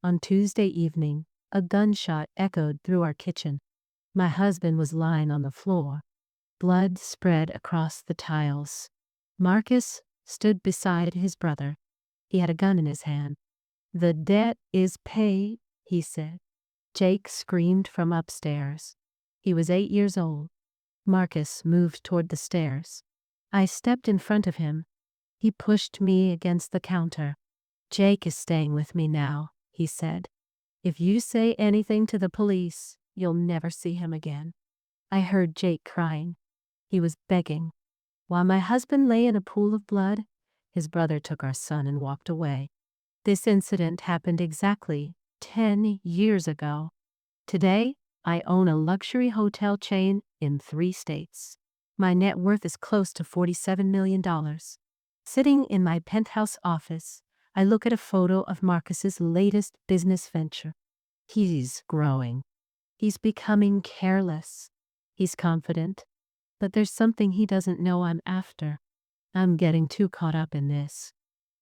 On Tuesday evening, a gunshot echoed through our kitchen. My husband was lying on the floor. Blood spread across the tiles. Marcus stood beside his brother. He had a gun in his hand. "The debt is paid," he said. Jake screamed from upstairs. He was 8 years old. Marcus moved toward the stairs. I stepped in front of him. He pushed me against the counter. "Jake is staying with me now," he said. "If you say anything to the police, you'll never see him again." I heard Jake crying. He was begging. While my husband lay in a pool of blood, his brother took our son and walked away. This incident happened exactly 10 years ago. Today, I own a luxury hotel chain in 3 states. My net worth is close to $47 million. Sitting in my penthouse office, I look at a photo of Marcus's latest business venture. He's growing. He's becoming careless. He's confident. But there's something he doesn't know I'm after. I'm getting too caught up in this.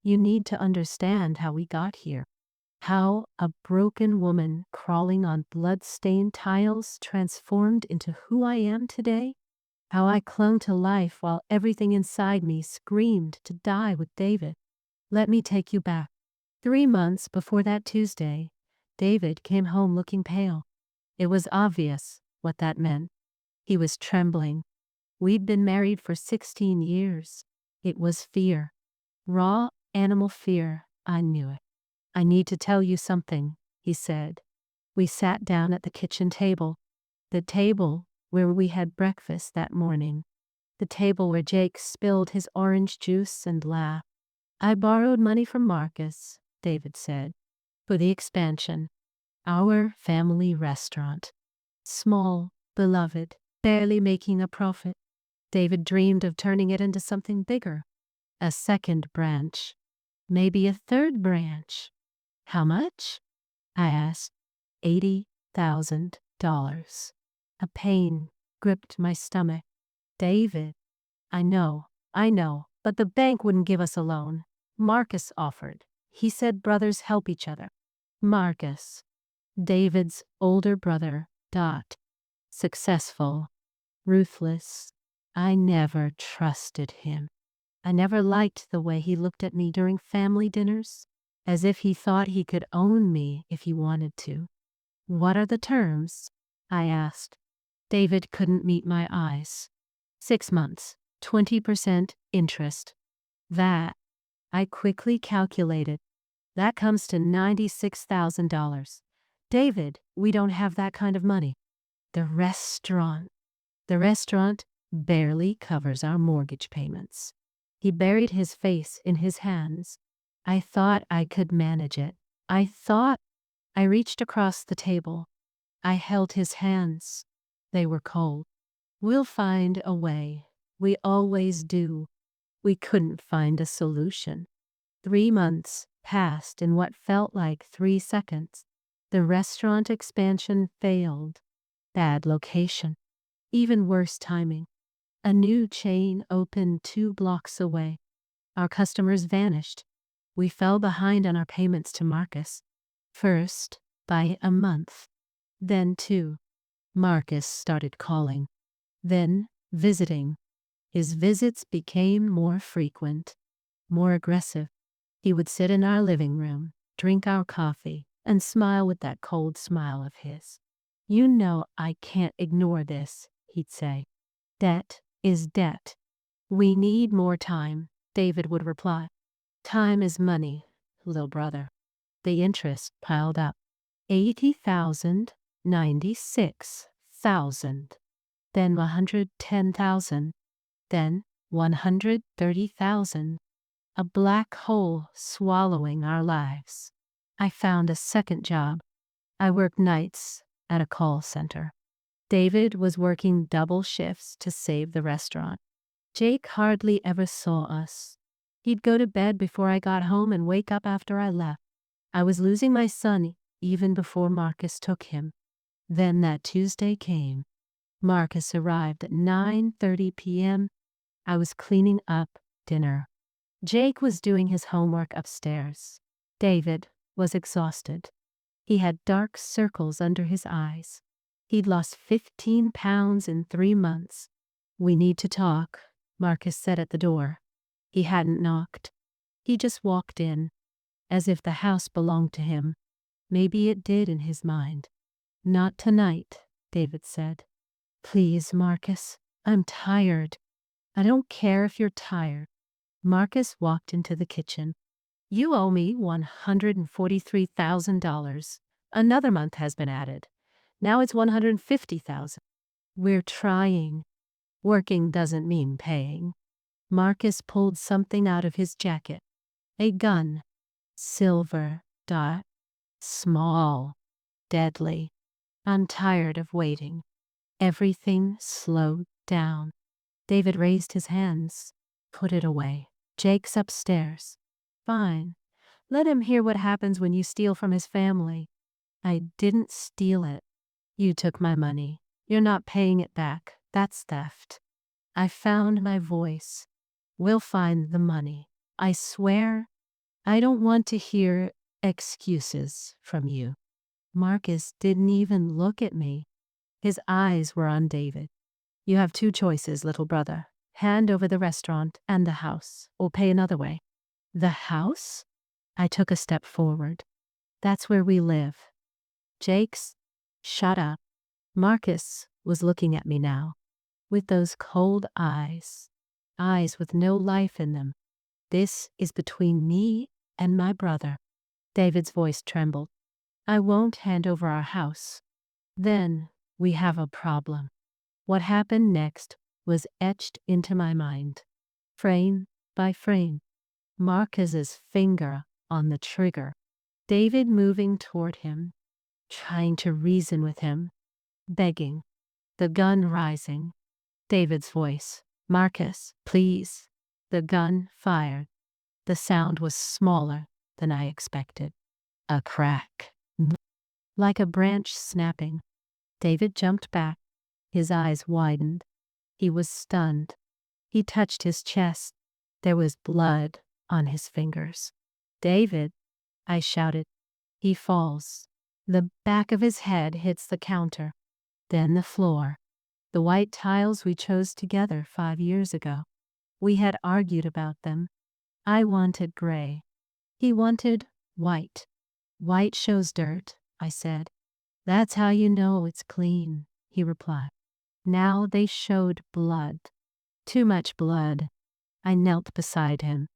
You need to understand how we got here. How a broken woman crawling on blood-stained tiles transformed into who I am today. How I clung to life while everything inside me screamed to die with David. Let me take you back. 3 months before that Tuesday, David came home looking pale. It was obvious what that meant. He was trembling. We'd been married for 16 years. It was fear. Raw animal fear. I knew it. "I need to tell you something," he said. We sat down at the kitchen table. The table where we had breakfast that morning. The table where Jake spilled his orange juice and laughed. "I borrowed money from Marcus," David said, "for the expansion. Our family restaurant. Small, beloved, barely making a profit. David dreamed of turning it into something bigger. A second branch. Maybe a third branch." "How much?" I asked. $80,000. A pain gripped my stomach. "David." I know, but the bank wouldn't give us a loan. Marcus offered. He said brothers help each other. Marcus. David's older brother. Successful. Ruthless. I never trusted him. I never liked the way he looked at me during family dinners, as if he thought he could own me if he wanted to. "What are the terms?" I asked. David couldn't meet my eyes. 6 months, 20% interest. That, I quickly calculated. That comes to $96,000. "David, we don't have that kind of money." The restaurant barely covers our mortgage payments." He buried his face in his hands. I thought I could manage it. I reached across the table. I held his hands. They were cold. "We'll find a way. We always do." We couldn't find a solution. 3 months passed in what felt like 3 seconds. The restaurant expansion failed. Bad location. Even worse timing. A new chain opened 2 blocks away. Our customers vanished. We fell behind on our payments to Marcus. First, by a month. Then 2. Marcus started calling. Then, visiting. His visits became more frequent, more aggressive. He would sit in our living room, drink our coffee, and smile with that cold smile of his. "You know I can't ignore this," he'd say. "Debt is debt." "We need more time," David would reply. "Time is money, little brother." The interest piled up. 80,000, 96,000, then 110,000, then 130,000. A black hole swallowing our lives. I found a second job. I worked nights at a call center. David was working double shifts to save the restaurant. Jake hardly ever saw us. He'd go to bed before I got home and wake up after I left. I was losing my son even before Marcus took him. Then that Tuesday came. Marcus arrived at 9:30 p.m. I was cleaning up dinner. Jake was doing his homework upstairs. David was exhausted. He had dark circles under his eyes. He'd lost 15 pounds in 3 months. "We need to talk," Marcus said at the door. He hadn't knocked. He just walked in, as if the house belonged to him. Maybe it did in his mind. "Not tonight," David said. "Please, Marcus, I'm tired." "I don't care if you're tired." Marcus walked into the kitchen. "You owe me $143,000. Another month has been added. Now it's $150,000. We're trying. Working doesn't mean paying." Marcus pulled something out of his jacket. A gun. Silver dot. Small. Deadly. "I'm tired of waiting." Everything slowed down. David raised his hands. "Put it away. Jake's upstairs." "Fine. Let him hear what happens when you steal from his family." "I didn't steal it. You took my money. You're not paying it back. That's theft." "I found my voice. We'll find the money. I swear." "I don't want to hear excuses from you." Marcus didn't even look at me. His eyes were on David. "You have 2 choices, little brother. Hand over the restaurant and the house, or pay another way." "The house?" I took a step forward. "That's where we live." Jake's. "Shut up." Marcus was looking at me now, with those cold eyes. Eyes with no life in them. "This is between me and my brother." David's voice trembled. "I won't hand over our house. Then we have a problem." What happened next was etched into my mind, frame by frame. Marcus's finger on the trigger. David moving toward him, trying to reason with him, begging. The gun rising. David's voice. "Marcus, please." The gun fired. The sound was smaller than I expected. A crack. Like a branch snapping. David jumped back. His eyes widened. He was stunned. He touched his chest. There was blood on his fingers. "David," I shouted. He falls. The back of his head hits the counter. Then the floor. The white tiles we chose together 5 years ago. We had argued about them. I wanted gray. He wanted white. "White shows dirt," I said. "That's how you know it's clean," he replied. Now they showed blood. Too much blood. I knelt beside him.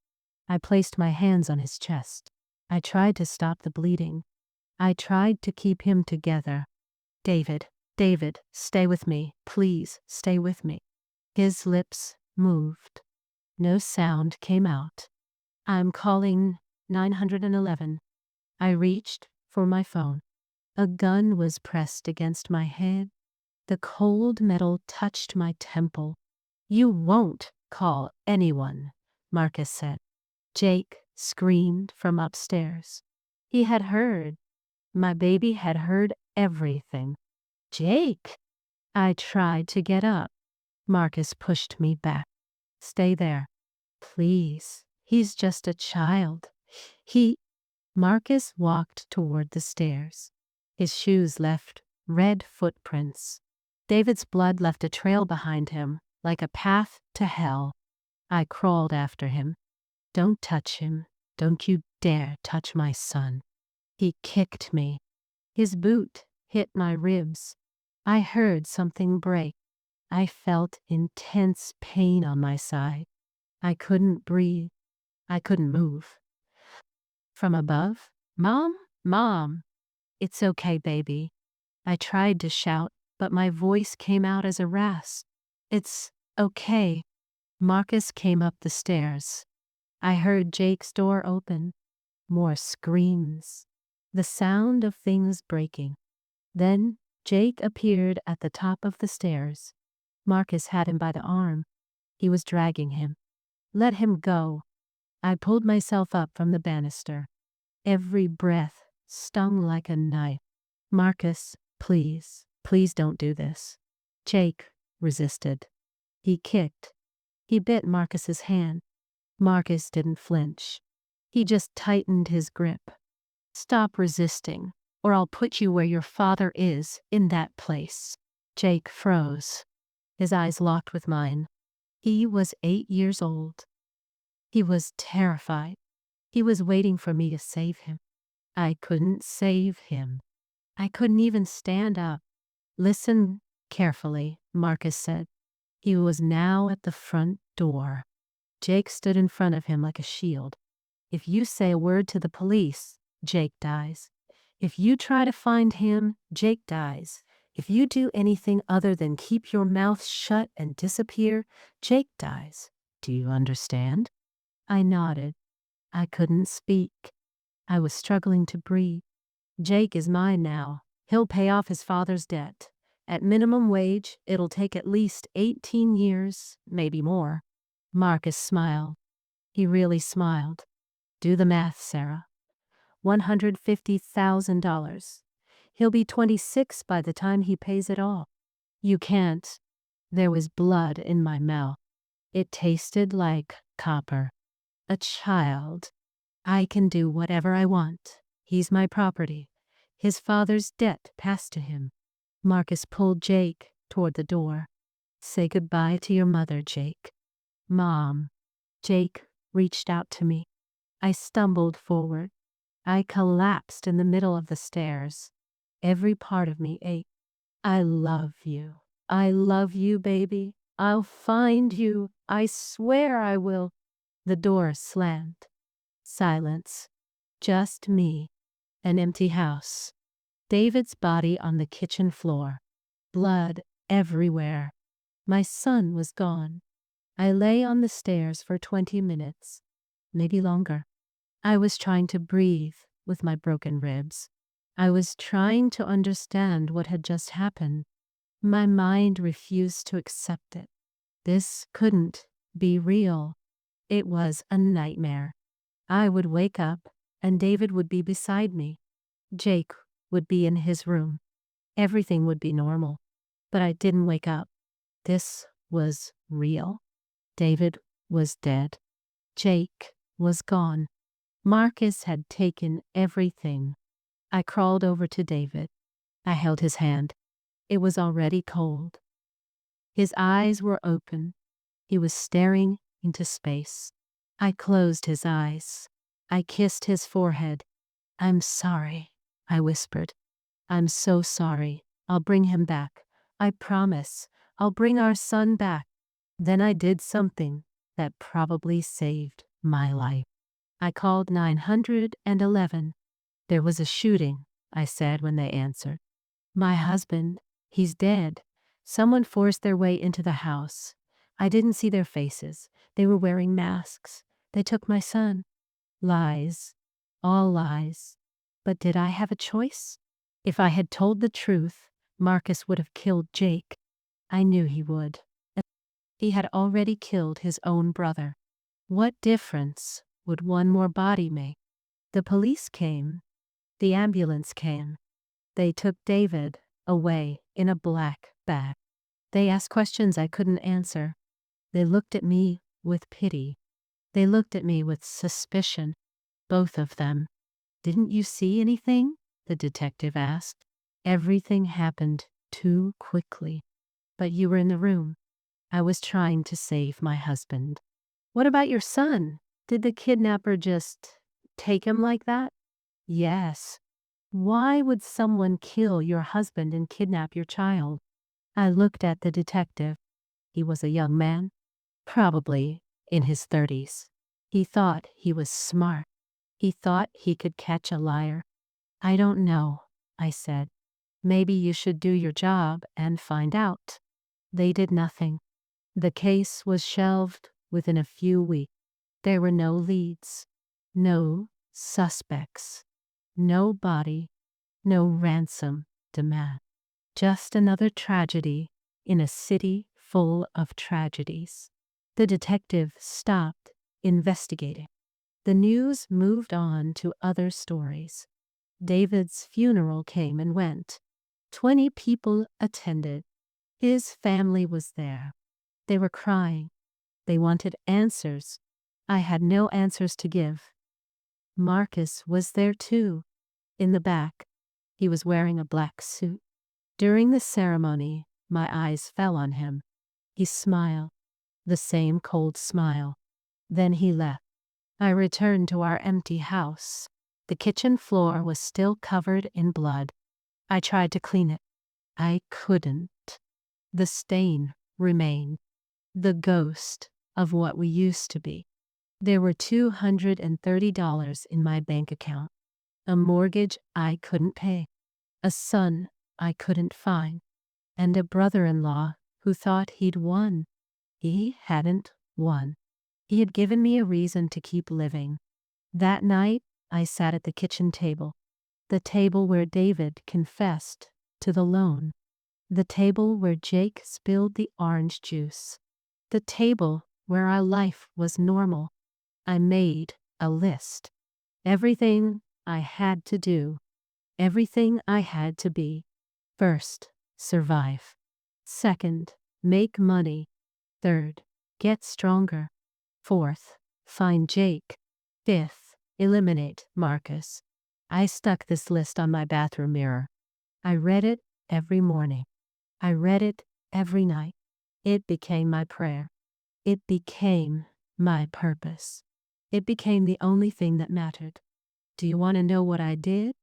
I placed my hands on his chest. I tried to stop the bleeding. I tried to keep him together. "David, David, stay with me. Please, stay with me." His lips moved. No sound came out. "I'm calling 911. I reached for my phone. A gun was pressed against my head. The cold metal touched my temple. "You won't call anyone," Marcus said. Jake screamed from upstairs. He had heard. My baby had heard everything. "Jake!" I tried to get up. Marcus pushed me back. "Stay there. Please. He's just a child. He..." Marcus walked toward the stairs. His shoes left red footprints. David's blood left a trail behind him, like a path to hell. I crawled after him. "Don't touch him. Don't you dare touch my son." He kicked me. His boot hit my ribs. I heard something break. I felt intense pain on my side. I couldn't breathe. I couldn't move. From above, "Mom, Mom." "It's okay, baby." I tried to shout, but my voice came out as a rasp. "It's okay." Marcus came up the stairs. I heard Jake's door open. More screams. The sound of things breaking. Then Jake appeared at the top of the stairs. Marcus had him by the arm. He was dragging him. "Let him go." I pulled myself up from the banister. Every breath stung like a knife. "Marcus, please, please don't do this." Jake resisted. He kicked. He bit Marcus's hand. Marcus didn't flinch. He just tightened his grip. "Stop resisting." or I'll put you where your father is, in that place." Jake froze. His eyes locked with mine. He was 8 years old. He was terrified. He was waiting for me to save him. I couldn't save him. I couldn't even stand up. "Listen carefully," Marcus said. He was now at the front door. Jake stood in front of him like a shield. "If you say a word to the police, Jake dies. If you try to find him, Jake dies. If you do anything other than keep your mouth shut and disappear, Jake dies. Do you understand?" I nodded. I couldn't speak. I was struggling to breathe. "Jake is mine now. He'll pay off his father's debt. At minimum wage, it'll take at least 18 years, maybe more." Marcus smiled. He really smiled. "Do the math, Sarah. $150,000. He'll be 26 by the time he pays it all." "You can't." There was blood in my mouth. It tasted like copper. "A child. I can do whatever I want. He's my property. His father's debt passed to him." Marcus pulled Jake toward the door. "Say goodbye to your mother, Jake." "Mom." Jake reached out to me. I stumbled forward. I collapsed in the middle of the stairs. Every part of me ached. "I love you. I love you, baby. I'll find you. I swear I will." The door slammed. Silence. Just me. An empty house. David's body on the kitchen floor. Blood everywhere. My son was gone. I lay on the stairs for 20 minutes. Maybe longer. I was trying to breathe with my broken ribs. I was trying to understand what had just happened. My mind refused to accept it. This couldn't be real. It was a nightmare. I would wake up and David would be beside me. Jake would be in his room. Everything would be normal. But I didn't wake up. This was real. David was dead. Jake was gone. Marcus had taken everything. I crawled over to David. I held his hand. It was already cold. His eyes were open. He was staring into space. I closed his eyes. I kissed his forehead. "I'm sorry," I whispered. "I'm so sorry. I'll bring him back. I promise. I'll bring our son back." Then I did something that probably saved my life. I called 911. "There was a shooting," I said when they answered. "My husband, he's dead. Someone forced their way into the house. I didn't see their faces. They were wearing masks. They took my son." Lies. All lies. But did I have a choice? If I had told the truth, Marcus would have killed Jake. I knew he would. He had already killed his own brother. What difference would one more body make? The police came. The ambulance came. They took David away in a black bag. They asked questions I couldn't answer. They looked at me with pity. They looked at me with suspicion. Both of them. "Didn't you see anything?" the detective asked. "Everything happened too quickly." "But you were in the room." "I was trying to save my husband." "What about your son? Did the kidnapper just take him like that?" "Yes." "Why would someone kill your husband and kidnap your child?" I looked at the detective. He was a young man, probably in his 30s. He thought he was smart. He thought he could catch a liar. "I don't know," I said. "Maybe you should do your job and find out." They did nothing. The case was shelved within a few weeks. There were no leads, no suspects, no body, no ransom demand. Just another tragedy in a city full of tragedies. The detective stopped investigating. The news moved on to other stories. David's funeral came and went. 20 people attended. His family was there. They were crying. They wanted answers. I had no answers to give. Marcus was there too, in the back. He was wearing a black suit. During the ceremony, my eyes fell on him. He smiled, the same cold smile. Then he left. I returned to our empty house. The kitchen floor was still covered in blood. I tried to clean it. I couldn't. The stain remained, the ghost of what we used to be. There were $230 in my bank account, a mortgage I couldn't pay, a son I couldn't find, and a brother-in-law who thought he'd won. He hadn't won. He had given me a reason to keep living. That night, I sat at the kitchen table, the table where David confessed to the loan, the table where Jake spilled the orange juice, the table where our life was normal. I made a list. Everything I had to do, everything I had to be. First, survive. Second, make money. Third, get stronger. Fourth, find Jake. Fifth, eliminate Marcus. I stuck this list on my bathroom mirror. I read it every morning. I read it every night. It became my prayer. It became my purpose. It became the only thing that mattered. Do you want to know what I did?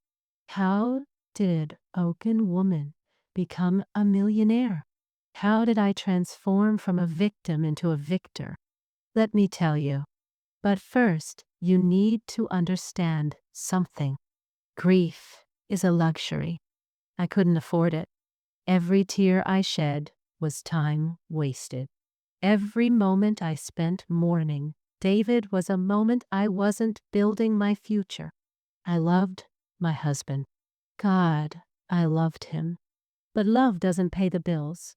How did Oaken Woman become a millionaire? How did I transform from a victim into a victor? Let me tell you. But first, you need to understand something. Grief is a luxury. I couldn't afford it. Every tear I shed was time wasted. Every moment I spent mourning David was a moment I wasn't building my future. I loved my husband. God, I loved him. But love doesn't pay the bills.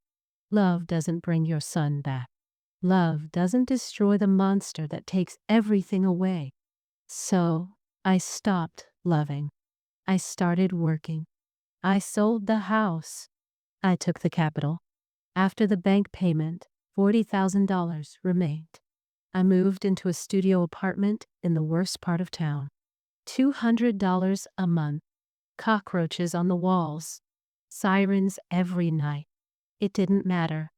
Love doesn't bring your son back. Love doesn't destroy the monster that takes everything away. So I stopped loving. I started working. I sold the house. I took the capital. After the bank payment, $40,000 remained. I moved into a studio apartment in the worst part of town. $200 a month. Cockroaches on the walls. Sirens every night. It didn't matter.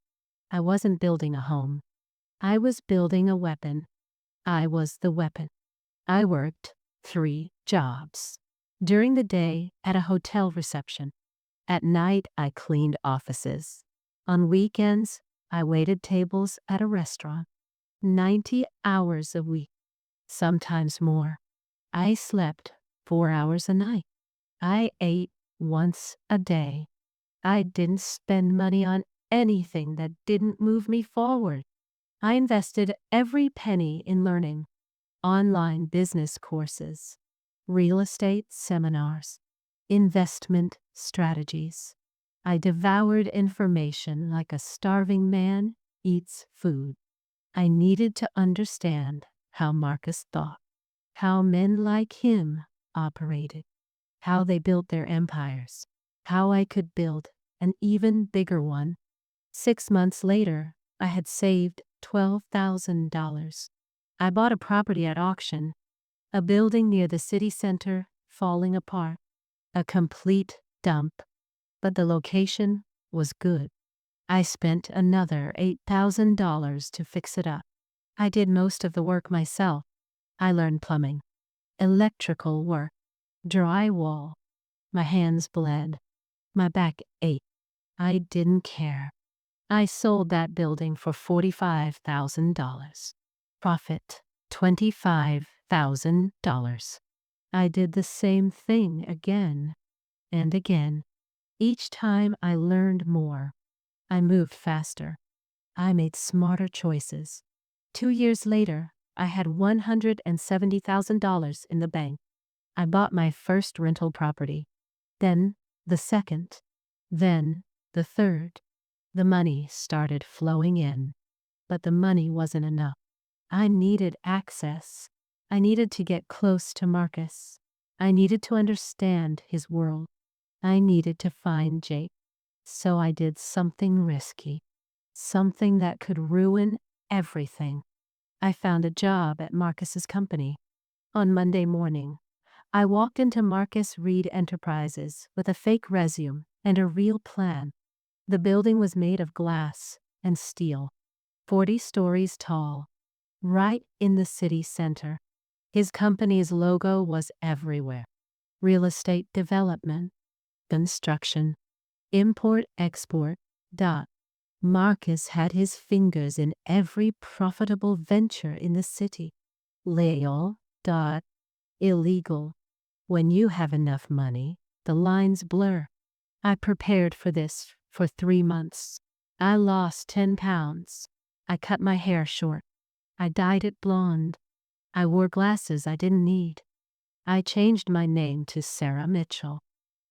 I wasn't building a home. I was building a weapon. I was the weapon. I worked 3 jobs. During the day, at a hotel reception. At night, I cleaned offices. On weekends, I waited tables at a restaurant. 90 hours a week, sometimes more. I slept 4 hours a night. I ate once a day. I didn't spend money on anything that didn't move me forward. I invested every penny in learning, online business courses, real estate seminars, investment strategies. I devoured information like a starving man eats food. I needed to understand how Marcus thought, how men like him operated, how they built their empires, how I could build an even bigger one. 6 months later, I had saved $12,000. I bought a property at auction, a building near the city center falling apart, a complete dump, but the location was good. I spent another $8,000 to fix it up. I did most of the work myself. I learned plumbing, electrical work, drywall. My hands bled. My back ached. I didn't care. I sold that building for $45,000. Profit, $25,000. I did the same thing again and again. Each time I learned more. I moved faster. I made smarter choices. 2 years later, I had $170,000 in the bank. I bought my first rental property. Then the second. Then the third. The money started flowing in. But the money wasn't enough. I needed access. I needed to get close to Marcus. I needed to understand his world. I needed to find Jake. So I did something risky. Something that could ruin everything. I found a job at Marcus's company. On Monday morning, I walked into Marcus Reed Enterprises with a fake resume and a real plan. The building was made of glass and steel, 40 stories tall, right in the city center. His company's logo was everywhere: real estate development, construction, import, export. Marcus had his fingers in every profitable venture in the city. Legal. Illegal. When you have enough money, the lines blur. I prepared for this for 3 months. I lost 10 pounds. I cut my hair short. I dyed it blonde. I wore glasses I didn't need. I changed my name to Sarah Mitchell,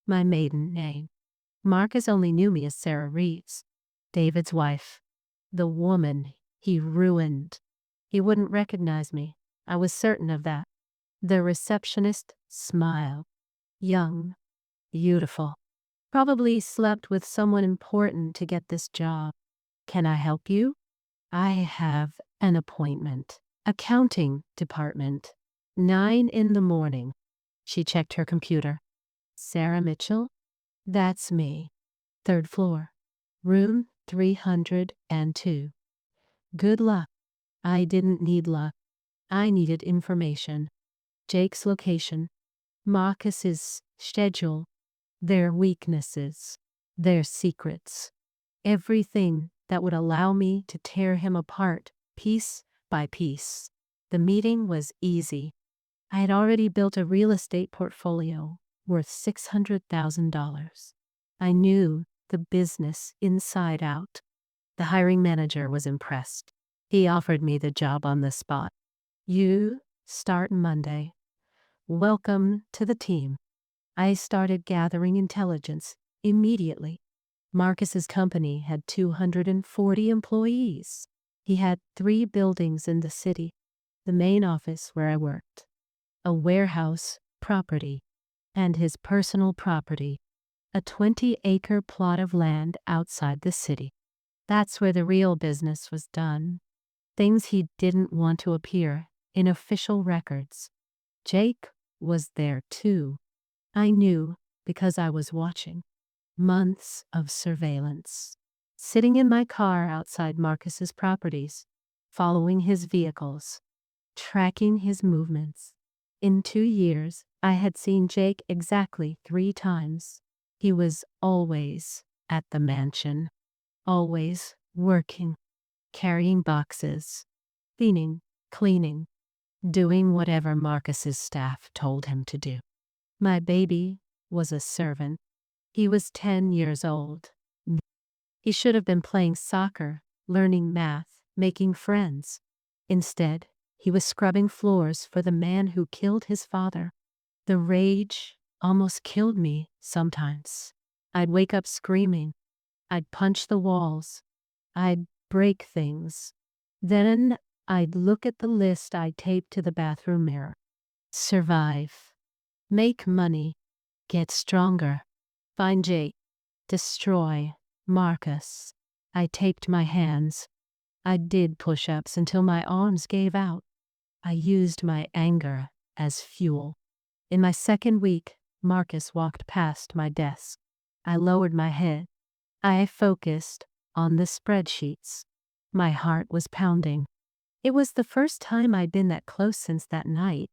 my maiden name. Marcus only knew me as Sarah Reeves, David's wife, the woman he ruined. He wouldn't recognize me. I was certain of that. The receptionist smiled. Young, beautiful. Probably slept with someone important to get this job. Can I help you? I have an appointment. Accounting department. 9 in the morning. She checked her computer. Sarah Mitchell? That's me. 3rd floor. Room 302. Good luck. I didn't need luck. I needed information. Jake's location. Marcus's schedule. Their weaknesses. Their secrets. Everything that would allow me to tear him apart, piece by piece. The meeting was easy. I had already built a real estate portfolio worth $600,000. I knew the business inside out. The hiring manager was impressed. He offered me the job on the spot. You start Monday. Welcome to the team. I started gathering intelligence immediately. Marcus's company had 240 employees. He had 3 buildings in the city, the main office where I worked, a warehouse property, and his personal property, a 20-acre plot of land outside the city. That's where the real business was done. Things he didn't want to appear in official records. Jake was there too. I knew because I was watching. Months of surveillance. Sitting in my car outside Marcus's properties, following his vehicles, tracking his movements. In 2 years, I had seen Jake exactly 3 times. He was always at the mansion, always working, carrying boxes, cleaning, doing whatever Marcus's staff told him to do. My baby was a servant. He was 10 years old. He should have been playing soccer, learning math, making friends. Instead, he was scrubbing floors for the man who killed his father. The rage almost killed me sometimes. I'd wake up screaming. I'd punch the walls. I'd break things. Then I'd look at the list I taped to the bathroom mirror. Survive. Make money. Get stronger. Find Jake. Destroy Marcus. I taped my hands. I did push-ups until my arms gave out. I used my anger as fuel. In my 2nd week, Marcus walked past my desk. I lowered my head. I focused on the spreadsheets. My heart was pounding. It was the first time I'd been that close since that night,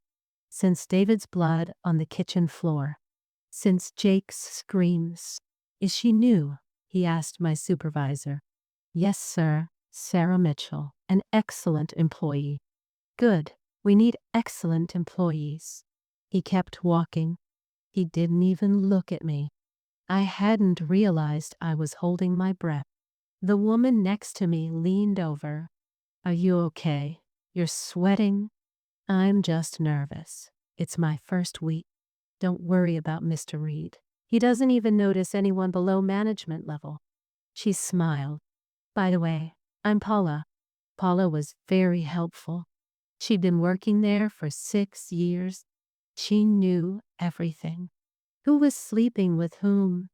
since David's blood on the kitchen floor, since Jake's screams. Is she new? He asked my supervisor. Yes, sir. Sarah Mitchell, an excellent employee. Good. We need excellent employees. He kept walking. He didn't even look at me. I hadn't realized I was holding my breath. The woman next to me leaned over. Are you okay? You're sweating? I'm just nervous. It's my first week. Don't worry about Mr. Reed. He doesn't even notice anyone below management level. She smiled. By the way, I'm Paula. Paula was very helpful. She'd been working there for 6 years. She knew everything. Who was sleeping with whom?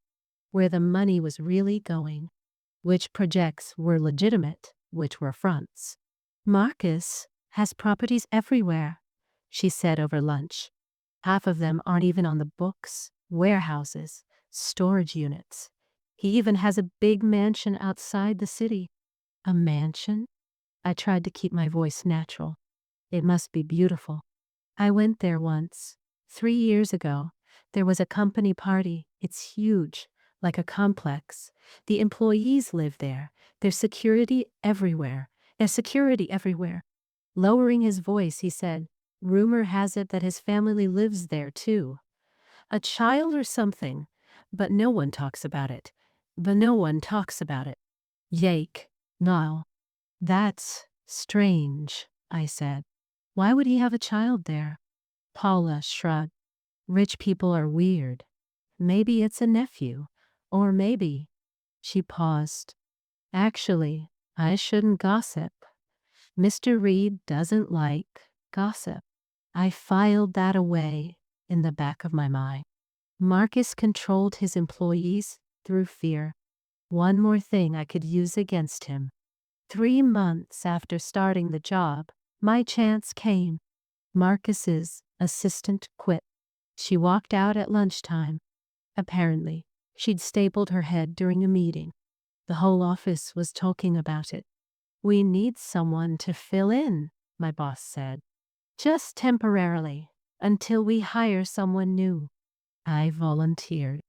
Where the money was really going. Which projects were legitimate, which were fronts. Marcus has properties everywhere, she said over lunch. Half of them aren't even on the books, warehouses, storage units. He even has a big mansion outside the city. A mansion? I tried to keep my voice natural. It must be beautiful. I went there once. 3 years ago. There was a company party. It's huge, like a complex. The employees live there. There's security everywhere. There's security everywhere. Lowering his voice, he said, "Rumor has it that his family lives there too. A child or something. But no one talks about it. But no one talks about it." Yake. No. That's strange, I said. Why would he have a child there? Paula shrugged. Rich people are weird. Maybe it's a nephew. Or maybe. She paused. Actually, I shouldn't gossip. Mr. Reed doesn't like gossip. I filed that away in the back of my mind. Marcus controlled his employees through fear. One more thing I could use against him. 3 months after starting the job, my chance came. Marcus's assistant quit. She walked out at lunchtime. Apparently, she'd stapled her head during a meeting. The whole office was talking about it. "We need someone to fill in," my boss said. "Just temporarily, until we hire someone new." I volunteered.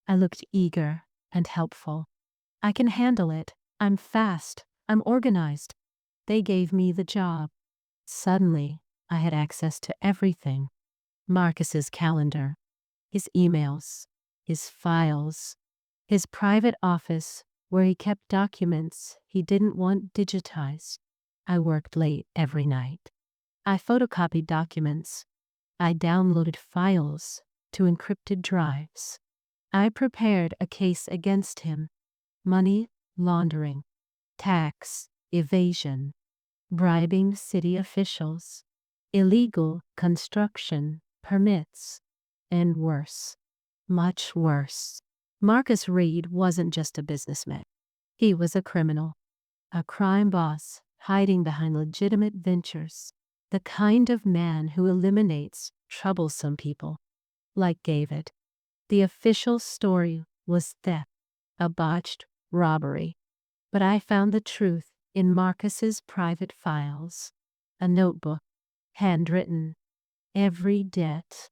I looked eager and helpful. "I can handle it. I'm fast. I'm organized." They gave me the job. Suddenly, I had access to everything. Marcus's calendar, his emails, his files, his private office where he kept documents he didn't want digitized. I worked late every night. I photocopied documents. I downloaded files to encrypted drives. I prepared a case against him. Money laundering, tax evasion, bribing city officials, illegal construction permits, and worse. Much worse. Marcus Reed wasn't just a businessman. He was a criminal, a crime boss hiding behind legitimate ventures, the kind of man who eliminates troublesome people, like David. The official story was theft, a botched robbery. But I found the truth in Marcus's private files, a notebook, handwritten, every debt,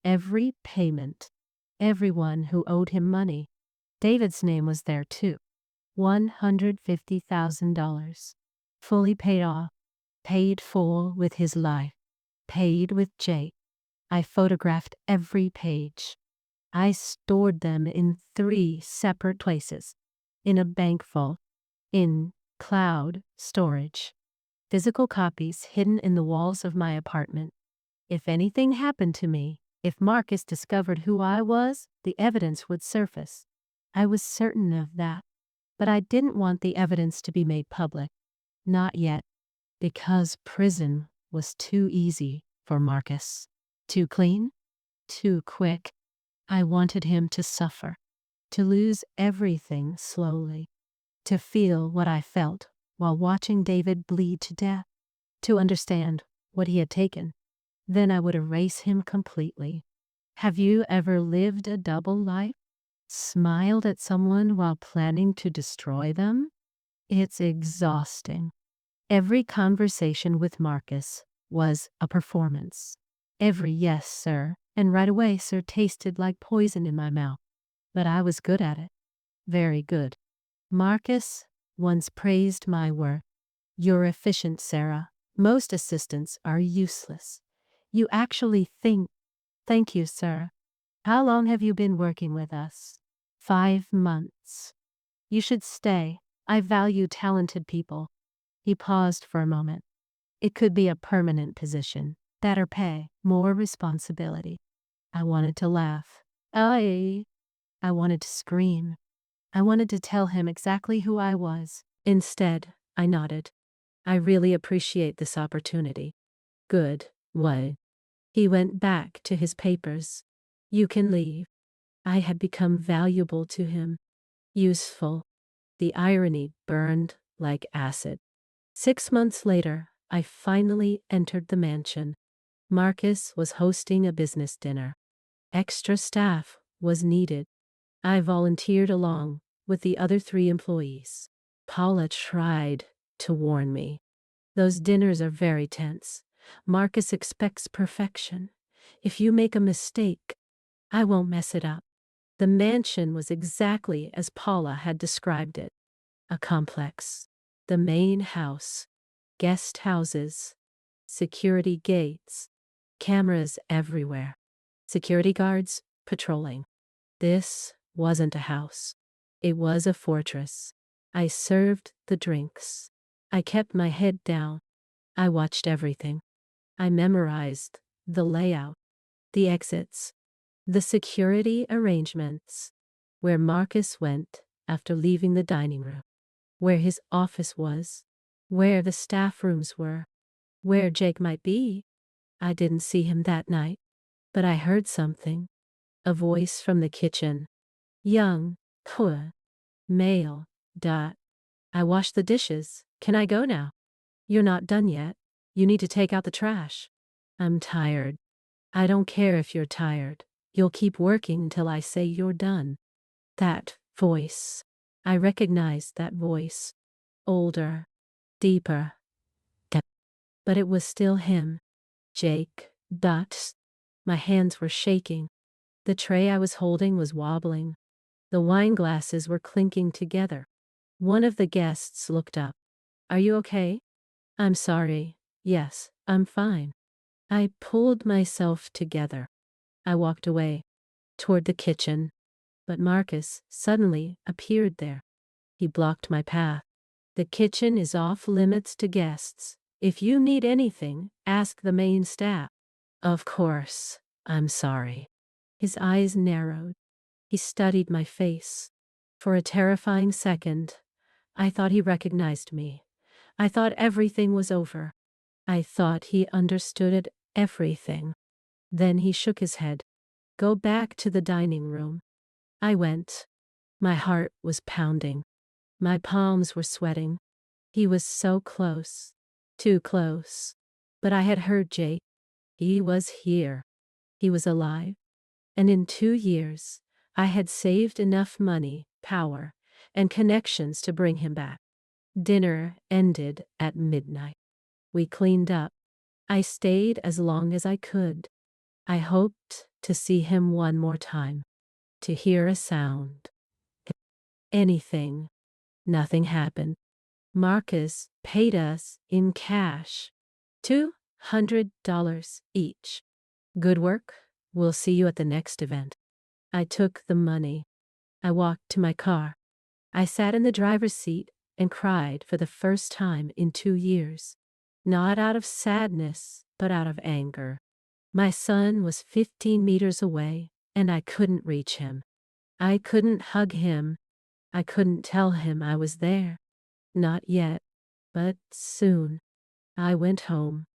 every payment, everyone who owed him money. David's name was there too. $150,000. Fully paid off. Paid full with his life. Paid with Jake. I photographed every page. I stored them in 3 separate places. In a bank vault. In cloud storage. Physical copies hidden in the walls of my apartment. If anything happened to me, if Marcus discovered who I was, the evidence would surface. I was certain of that. But I didn't want the evidence to be made public. Not yet. Because prison was too easy for Marcus. Too clean? Too quick. I wanted him to suffer. To lose everything slowly. To feel what I felt while watching David bleed to death. To understand what he had taken. Then I would erase him completely. Have you ever lived a double life? Smiled at someone while planning to destroy them? It's exhausting. Every conversation with Marcus was a performance. Every "yes, sir," and "right away, sir" tasted like poison in my mouth. But I was good at it. Very good. Marcus once praised my work. "You're efficient, Sarah. Most assistants are useless. You actually think." "Thank you, sir." "How long have you been working with us?" 5 months. "You should stay. I value talented people." He paused for a moment. "It could be a permanent position. Better pay. More responsibility." I wanted to laugh. I wanted to scream. I wanted to tell him exactly who I was. Instead, I nodded. "I really appreciate this opportunity." "Good. What?" He went back to his papers. "You can leave." I had become valuable to him. Useful. The irony burned like acid. 6 months later, I finally entered the mansion. Marcus was hosting a business dinner. Extra staff was needed. I volunteered along with the other 3 employees. Paula tried to warn me. Those dinners are very tense. Marcus expects perfection. If you make a mistake, I won't mess it up. The mansion was exactly as Paula had described it. A complex. The main house. Guest houses. Security gates. Cameras everywhere. Security guards patrolling. This wasn't a house. It was a fortress. I served the drinks. I kept my head down. I watched everything. I memorized the layout, the exits, the security arrangements, where Marcus went after leaving the dining room, where his office was, where the staff rooms were, where Jake might be. I didn't see him that night, but I heard something. A voice from the kitchen. Young, male, dot. I washed the dishes. Can I go now? You're not done yet. You need to take out the trash. I'm tired. I don't care if you're tired. You'll keep working until I say you're done. That voice. I recognized that voice. Older, deeper. But it was still him. Jake, dot. My hands were shaking. The tray I was holding was wobbling. The wine glasses were clinking together. One of the guests looked up. Are you okay? I'm sorry. Yes, I'm fine. I pulled myself together. I walked away, toward the kitchen, but Marcus suddenly appeared there. He blocked my path. The kitchen is off limits to guests. If you need anything, ask the main staff. Of course, I'm sorry. His eyes narrowed. He studied my face. For a terrifying second, I thought he recognized me. I thought everything was over. I thought he understood everything. Then he shook his head. Go back to the dining room. I went. My heart was pounding. My palms were sweating. He was so close. Too close. But I had heard Jake. He was here. He was alive. And in 2 years, I had saved enough money, power, and connections to bring him back. Dinner ended at midnight. We cleaned up. I stayed as long as I could. I hoped to see him one more time, to hear a sound. Anything. Nothing happened. Marcus paid us in cash. $200 each. Good work. We'll see you at the next event. I took the money. I walked to my car. I sat in the driver's seat and cried for the first time in 2 years. Not out of sadness, but out of anger. My son was 15 meters away, and I couldn't reach him. I couldn't hug him. I couldn't tell him I was there. Not yet, but soon. I went home.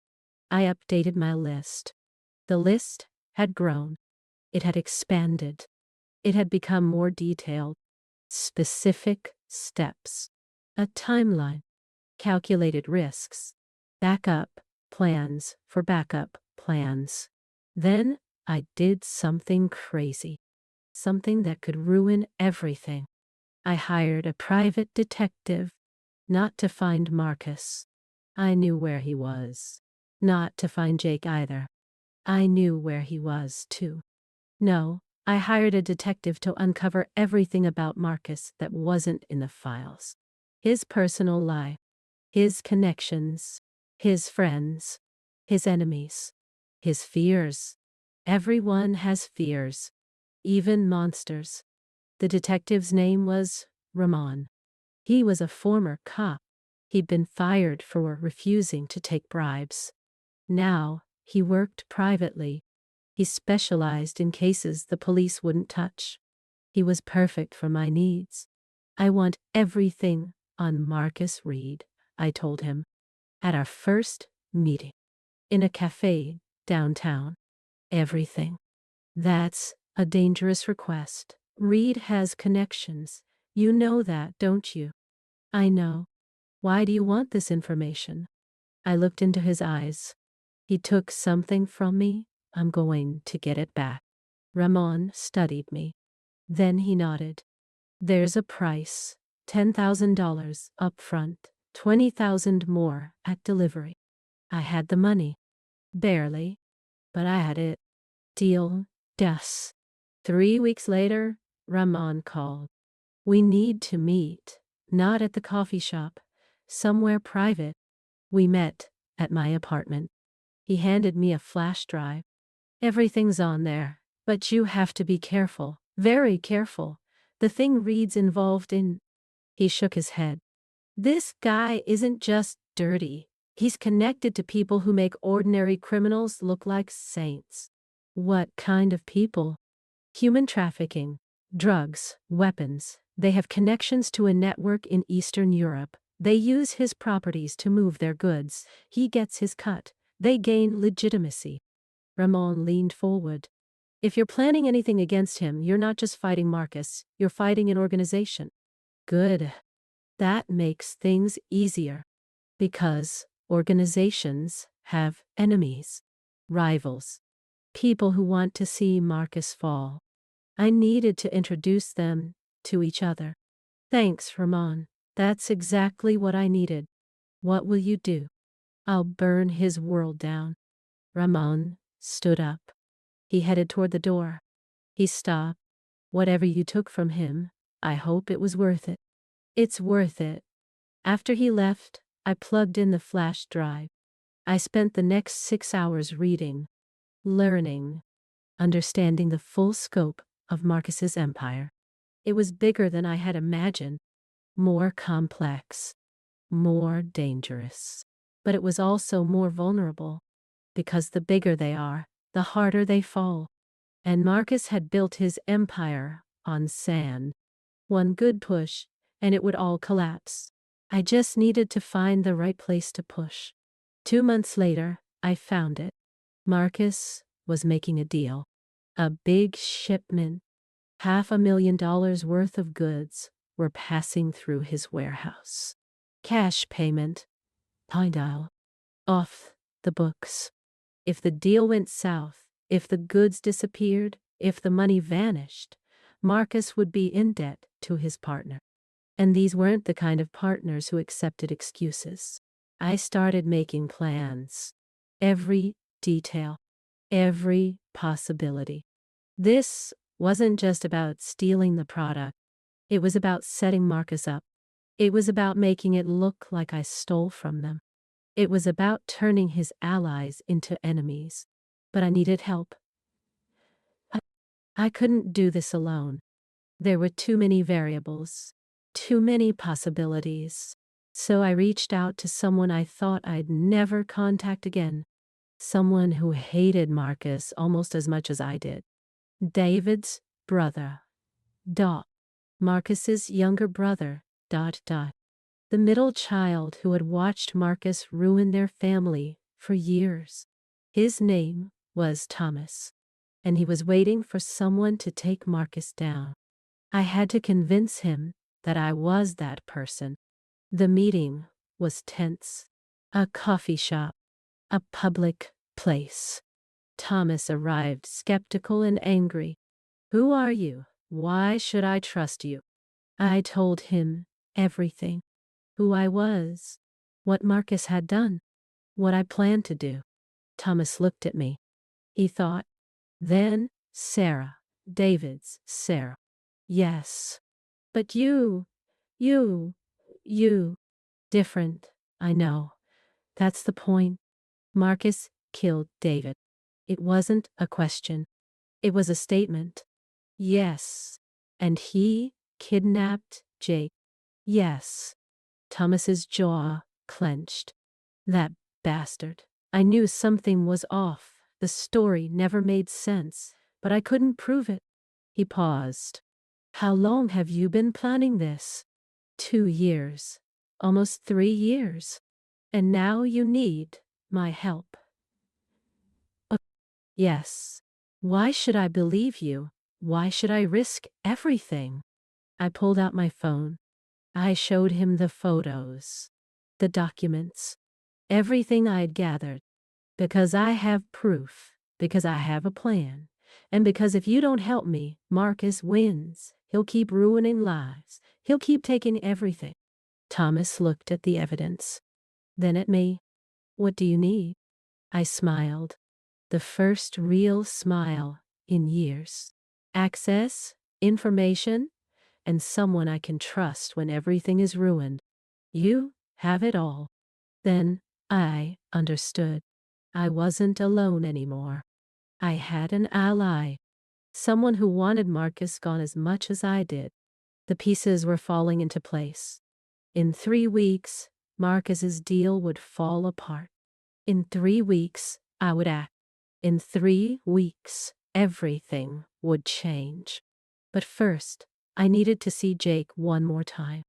I updated my list. The list had grown. It had expanded. It had become more detailed. Specific steps. A timeline. Calculated risks. Backup plans for backup plans. Then I did something crazy. Something that could ruin everything. I hired a private detective, not to find Marcus. I knew where he was. Not to find Jake either. I knew where he was, too. No, I hired a detective to uncover everything about Marcus that wasn't in the files. His personal life, his connections, his friends, his enemies, his fears. Everyone has fears, even monsters. The detective's name was Ramon. He was a former cop. He'd been fired for refusing to take bribes. Now, he worked privately. He specialized in cases the police wouldn't touch. He was perfect for my needs. I want everything on Marcus Reed, I told him, at our first meeting, in a cafe downtown. Everything. That's a dangerous request. Reed has connections. You know that, don't you? I know. Why do you want this information? I looked into his eyes. He took something from me. I'm going to get it back. Ramon studied me. Then he nodded. There's a price. $10,000 up front, 20,000 more at delivery. I had the money. Barely, but I had it. Deal. Yes. 3 weeks later, Ramon called. We need to meet. Not at the coffee shop. Somewhere private. We met at my apartment. He handed me a flash drive. Everything's on there, but you have to be careful. Very careful. The thing reads involved in. He shook his head. This guy isn't just dirty. He's connected to people who make ordinary criminals look like saints. What kind of people? Human trafficking, drugs, weapons. They have connections to a network in Eastern Europe. They use his properties to move their goods. He gets his cut. They gain legitimacy. Ramon leaned forward. If you're planning anything against him, you're not just fighting Marcus, you're fighting an organization. Good. That makes things easier. Because organizations have enemies, rivals, people who want to see Marcus fall. I needed to introduce them to each other. Thanks, Ramon. That's exactly what I needed. What will you do? I'll burn his world down. Ramon stood up. He headed toward the door. He stopped. Whatever you took from him, I hope it was worth it. It's worth it. After he left, I plugged in the flash drive. I spent the next 6 hours reading, learning, understanding the full scope of Marcus's empire. It was bigger than I had imagined, more complex, more dangerous. But it was also more vulnerable, because the bigger they are, the harder they fall. And Marcus had built his empire on sand. One good push, and it would all collapse. I just needed to find the right place to push. 2 months later, I found it. Marcus was making a deal. A big shipment. $500,000 worth of goods were passing through his warehouse. Cash payment. Pinedale. Off the books. If the deal went south, if the goods disappeared, if the money vanished, Marcus would be in debt to his partner. And these weren't the kind of partners who accepted excuses. I started making plans. Every detail. Every possibility. This wasn't just about stealing the product. It was about setting Marcus up. It was about making it look like I stole from them. It was about turning his allies into enemies. But I needed help. I couldn't do this alone. There were too many variables, too many possibilities. So I reached out to someone I thought I'd never contact again. Someone who hated Marcus almost as much as I did. David's brother. Marcus's younger brother. The middle child who had watched Marcus ruin their family for years. His name was Thomas, and he was waiting for someone to take Marcus down. I had to convince him that I was that person. The meeting was tense. A coffee shop. A public place. Thomas arrived skeptical and angry. Who are you? Why should I trust you? I told him everything. Who I was. What Marcus had done. What I planned to do. Thomas looked at me. He thought. Then, Sarah. David's Sarah. Yes. But you. Different. I know. That's the point. Marcus killed David. It wasn't a question. It was a statement. Yes. And he kidnapped Jake. Yes. Thomas's jaw clenched. That bastard. I knew something was off. The story never made sense, but I couldn't prove it. He paused. How long have you been planning this? 2 years. Almost 3 years. And now you need my help. Yes. Why should I believe you? Why should I risk everything? I pulled out my phone. I showed him the photos, the documents, everything I had gathered. Because I have proof, because I have a plan, and because if you don't help me, Marcus wins. He'll keep ruining lives. He'll keep taking everything. Thomas looked at the evidence, then at me. What do you need? I smiled. The first real smile in years. Access, information, and someone I can trust when everything is ruined. You have it all. Then I understood. I wasn't alone anymore. I had an ally. Someone who wanted Marcus gone as much as I did. The pieces were falling into place. In 3 weeks, Marcus's deal would fall apart. In 3 weeks, I would act. In 3 weeks, everything would change. But first, I needed to see Jake one more time.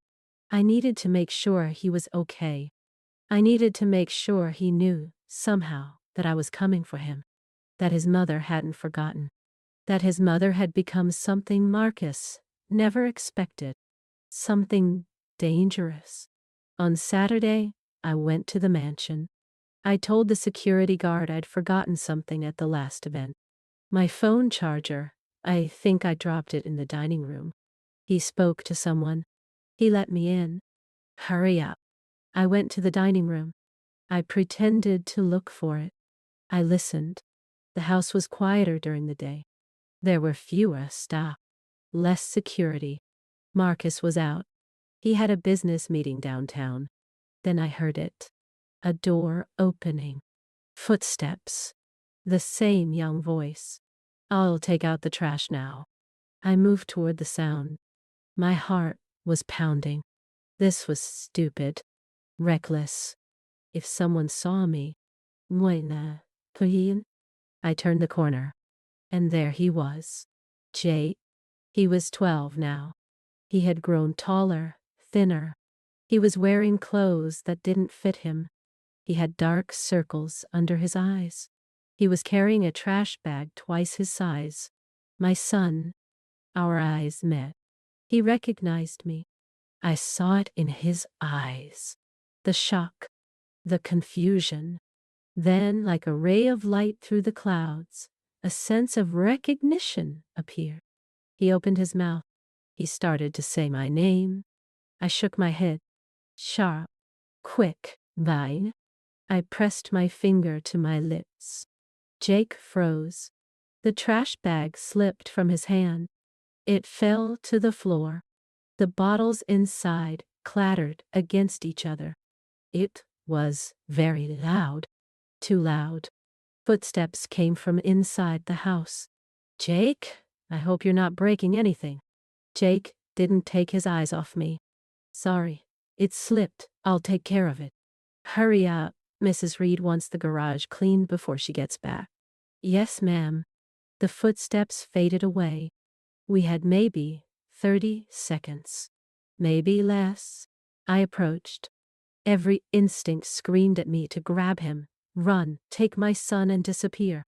I needed to make sure he was okay. I needed to make sure he knew, somehow, that I was coming for him. That his mother hadn't forgotten. That his mother had become something Marcus never expected. Something dangerous. On Saturday, I went to the mansion. I told the security guard I'd forgotten something at the last event. My phone charger. I think I dropped it in the dining room. He spoke to someone. He let me in. Hurry up. I went to the dining room. I pretended to look for it. I listened. The house was quieter during the day. There were fewer staff, less security. Marcus was out. He had a business meeting downtown. Then I heard it. A door opening. Footsteps. The same young voice. I'll take out the trash now. I moved toward the sound. My heart was pounding. This was stupid. Reckless. If someone saw me. Moina, Kahin. I turned the corner. And there he was. Jake. He was 12 now. He had grown taller, thinner. He was wearing clothes that didn't fit him. He had dark circles under his eyes. He was carrying a trash bag twice his size. My son. Our eyes met. He recognized me. I saw it in his eyes. The shock. The confusion. Then, like a ray of light through the clouds, a sense of recognition appeared. He opened his mouth. He started to say my name. I shook my head. Sharp. Quick. Vine. I pressed my finger to my lips. Jake froze. The trash bag slipped from his hand. It fell to the floor. The bottles inside clattered against each other. It was very loud. Too loud. Footsteps came from inside the house. Jake, I hope you're not breaking anything. Jake didn't take his eyes off me. Sorry, it slipped. I'll take care of it. Hurry up. Mrs. Reed wants the garage cleaned before she gets back. Yes, ma'am. The footsteps faded away. We had maybe 30 seconds. Maybe less. I approached. Every instinct screamed at me to grab him, run, take my son and disappear.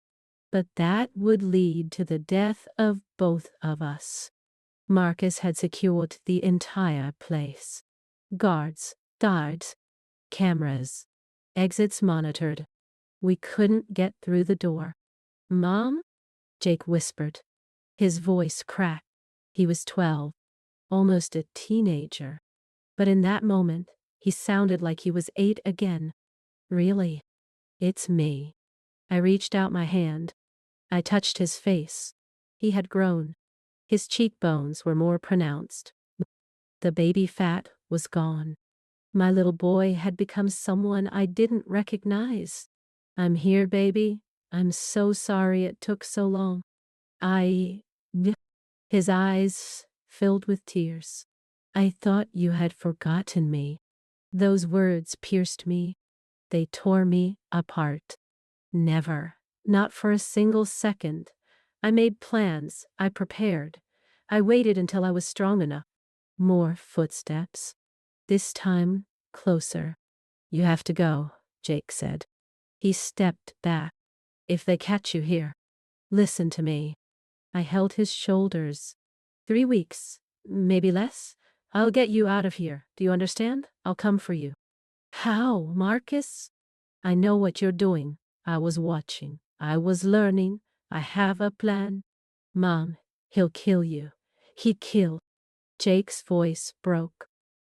But that would lead to the death of both of us. Marcus had secured the entire place. Guards, cameras, exits monitored. We couldn't get through the door. Mom? Jake whispered. His voice cracked. He was 12, almost a teenager. But in that moment, he sounded like he was 8 again. Really? It's me. I reached out my hand. I touched his face. He had grown. His cheekbones were more pronounced. The baby fat was gone. My little boy had become someone I didn't recognize. I'm here, baby. I'm so sorry it took so long. His eyes filled with tears. I thought you had forgotten me. Those words pierced me. They tore me apart. Never. Not for a single second. I made plans. I prepared. I waited until I was strong enough. More footsteps. This time, closer. You have to go, Jake said. He stepped back. If they catch you here, listen to me. I held his shoulders. 3 weeks, maybe less. I'll get you out of here. Do you understand? I'll come for you. How, Marcus? I know what you're doing. I was watching. I was learning. I have a plan. Mom, he'll kill you. He killed. Jake's voice broke.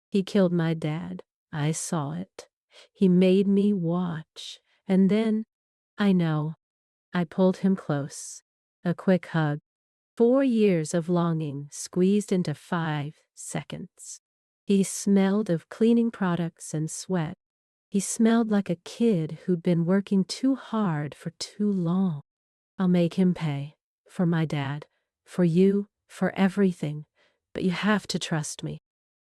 He killed my dad. I saw it. He made me watch. And then, I know. I pulled him close. A quick hug. 4 years of longing squeezed into 5 seconds. He smelled of cleaning products and sweat. He smelled like a kid who'd been working too hard for too long. I'll make him pay. For my dad. For you. For everything. But you have to trust me.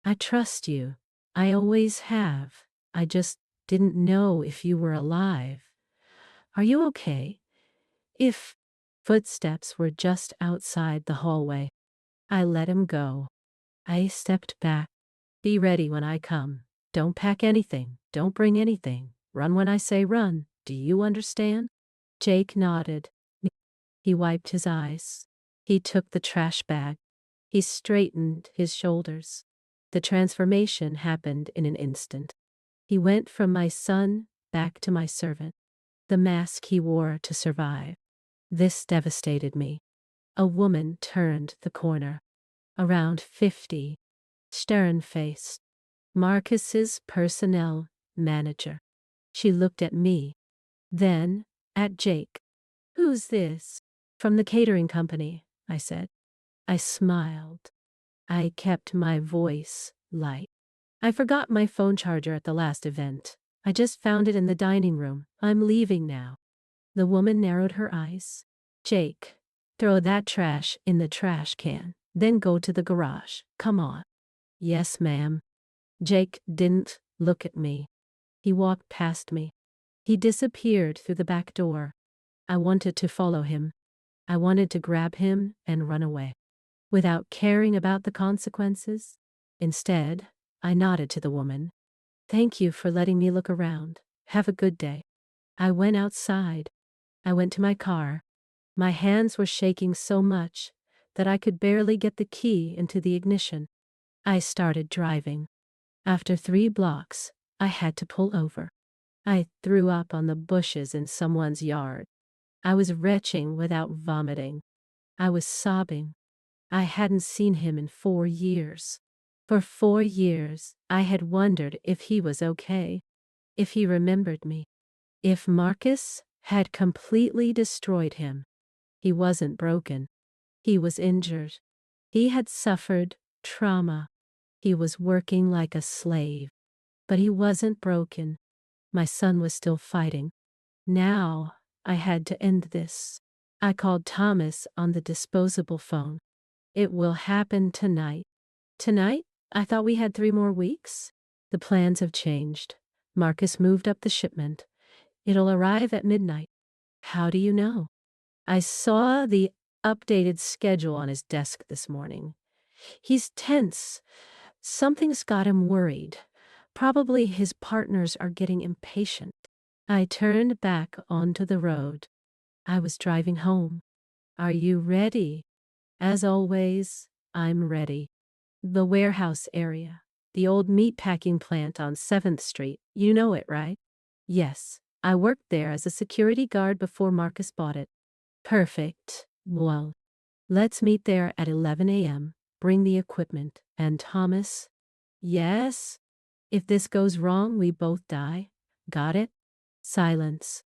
I trust you. I always have. I just didn't know if you were alive. Are you okay? If footsteps were just outside the hallway, I let him go. I stepped back. Be ready when I come. Don't pack anything. Don't bring anything. Run when I say run. Do you understand? Jake nodded. He wiped his eyes. He took the trash bag. He straightened his shoulders. The transformation happened in an instant. He went from my son back to my servant, the mask he wore to survive. This devastated me. A woman turned the corner. Around 50, stern-faced, Marcus's personnel manager. She looked at me, then at Jake. Who's this? From the catering company, I said. I smiled. I kept my voice light. I forgot my phone charger at the last event. I just found it in the dining room. I'm leaving now. The woman narrowed her eyes. Jake, throw that trash in the trash can, then go to the garage. Come on. Yes, ma'am. Jake didn't look at me. He walked past me. He disappeared through the back door. I wanted to follow him. I wanted to grab him and run away, without caring about the consequences. Instead, I nodded to the woman. Thank you for letting me look around. Have a good day. I went outside. I went to my car. My hands were shaking so much that I could barely get the key into the ignition. I started driving. After 3 blocks, I had to pull over. I threw up on the bushes in someone's yard. I was retching without vomiting. I was sobbing. I hadn't seen him in 4 years. For 4 years, I had wondered if he was okay, if he remembered me, if Marcus had completely destroyed him. He wasn't broken. He was injured. He had suffered trauma. He was working like a slave. But he wasn't broken. My son was still fighting. Now, I had to end this. I called Thomas on the disposable phone. It will happen tonight. Tonight? I thought we had 3 more weeks. The plans have changed. Marcus moved up the shipment. It'll arrive at midnight. How do you know? I saw the updated schedule on his desk this morning. He's tense. Something's got him worried. Probably his partners are getting impatient. I turned back onto the road. I was driving home. Are you ready? As always, I'm ready. The warehouse area. The old meatpacking plant on 7th Street. You know it, right? Yes. I worked there as a security guard before Marcus bought it. Perfect. Well, let's meet there at 11 a.m. Bring the equipment. And Thomas? Yes? If this goes wrong, we both die. Got it? Silence.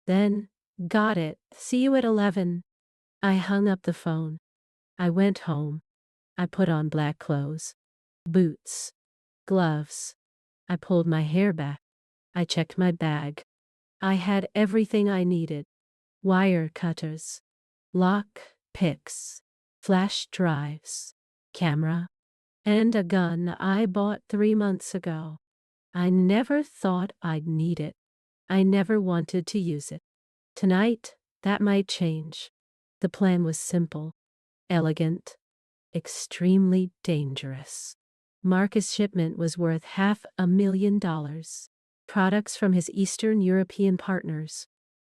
Then, got it. See you at 11. I hung up the phone. I went home. I put on black clothes. Boots. Gloves. I pulled my hair back. I checked my bag. I had everything I needed. Wire cutters. Lock picks. Flash drives. Camera. And a gun I bought 3 months ago. I never thought I'd need it. I never wanted to use it. Tonight, that might change. The plan was simple, elegant, extremely dangerous. Marcus' shipment was worth $500,000. Products from his Eastern European partners.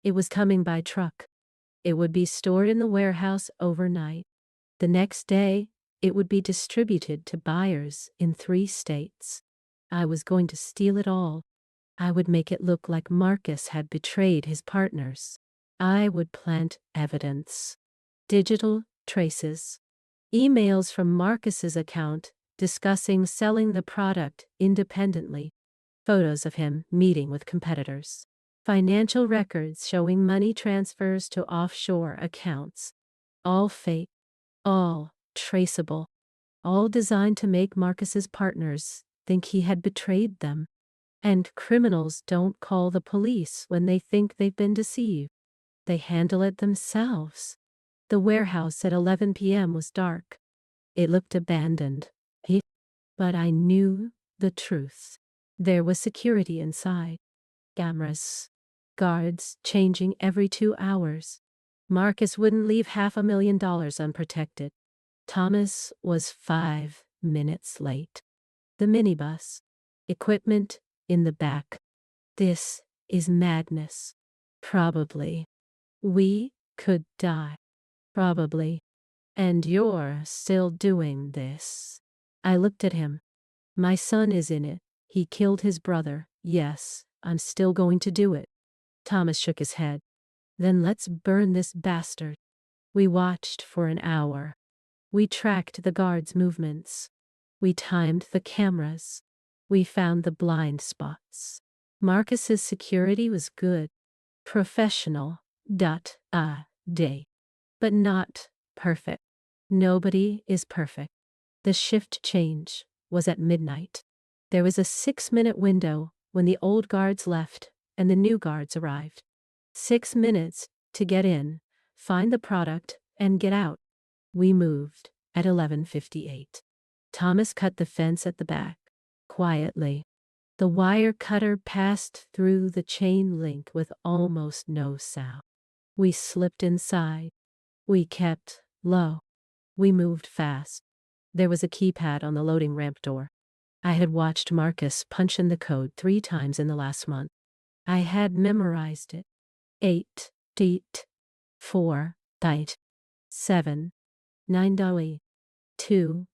It was coming by truck. It would be stored in the warehouse overnight. The next day, it would be distributed to buyers in 3 states. I was going to steal it all. I would make it look like Marcus had betrayed his partners. I would plant evidence. Digital traces. Emails from Marcus's account discussing selling the product independently. Photos of him meeting with competitors. Financial records showing money transfers to offshore accounts. All fake. All traceable. All designed to make Marcus's partners think he had betrayed them. And criminals don't call the police when they think they've been deceived. They handle it themselves. The warehouse at 11 p.m. was dark. It looked abandoned. But I knew the truth. There was security inside. Cameras. Guards changing every 2 hours. Marcus wouldn't leave $500,000 unprotected. Thomas was 5 minutes late. The minibus. Equipment in the back. This is madness. Probably. We could die. Probably. And you're still doing this. I looked at him. My son is in it. He killed his brother. Yes, I'm still going to do it. Thomas shook his head. Then let's burn this bastard. We watched for an hour. We tracked the guards' movements. We timed the cameras. We found the blind spots. Marcus's security was good. Professional. Day. But not perfect. Nobody is perfect. The shift change was at midnight. There was a 6-minute window when the old guards left and the new guards arrived. 6 minutes to get in, find the product, and get out. We moved at 11:58. Thomas cut the fence at the back, quietly. The wire cutter passed through the chain link with almost no sound. We slipped inside. We kept low. We moved fast. There was a keypad on the loading ramp door. I had watched Marcus punch in the code 3 times in the last month. I had memorized it. 8, 4, 7, 9, 2,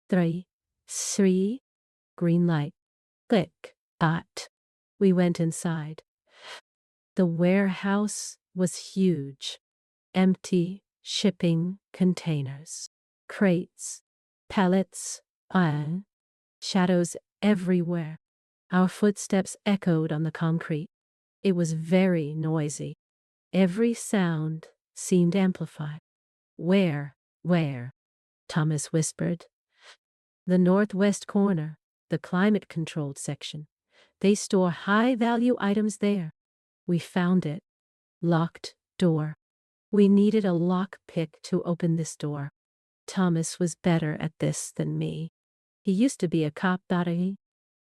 3, green light. Click, dot. We went inside. The warehouse was huge. Empty shipping containers. Crates. Pallets. Shadows everywhere. Our footsteps echoed on the concrete. It was very noisy. Every sound seemed amplified. Where? Thomas whispered. The northwest corner, the climate-controlled section. They store high-value items there. We found it. Locked door. We needed a lockpick to open this door. Thomas was better at this than me. He used to be a cop,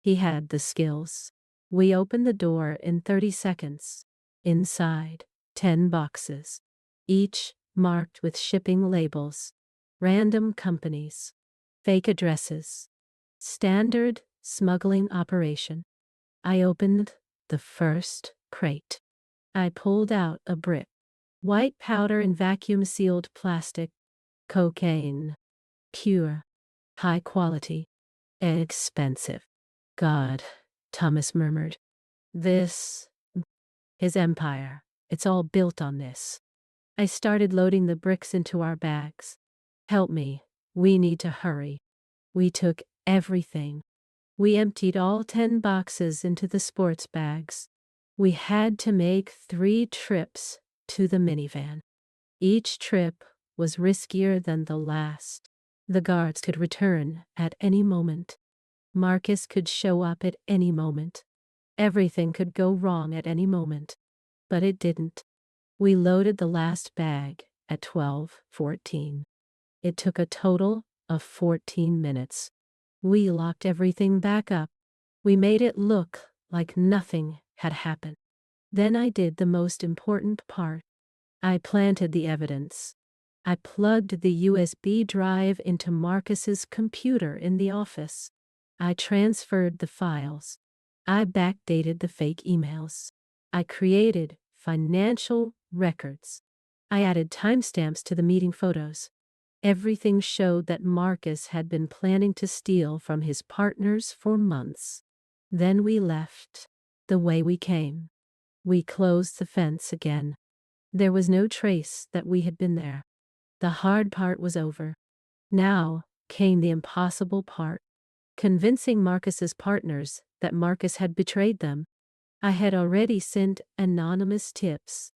He had the skills. We opened the door in 30 seconds. Inside, 10 boxes, each marked with shipping labels, random companies, fake addresses, standard smuggling operation. I opened the first crate. I pulled out a brick, white powder in vacuum-sealed plastic, cocaine, pure, high quality, expensive. God, Thomas murmured. His empire, it's all built on this. I started loading the bricks into our bags. Help me, we need to hurry. We took everything. We emptied all 10 boxes into the sports bags. We had to make 3 trips to the minivan. Each trip was riskier than the last. The guards could return at any moment. Marcus could show up at any moment. Everything could go wrong at any moment. But it didn't. We loaded the last bag at 12:14. It took a total of 14 minutes. We locked everything back up. We made it look like nothing had happened. Then I did the most important part. I planted the evidence. I plugged the USB drive into Marcus's computer in the office. I transferred the files. I backdated the fake emails. I created financial records. I added timestamps to the meeting photos. Everything showed that Marcus had been planning to steal from his partners for months. Then we left, the way we came. We closed the fence again. There was no trace that we had been there. The hard part was over. Now came the impossible part. Convincing Marcus's partners that Marcus had betrayed them. I had already sent anonymous tips,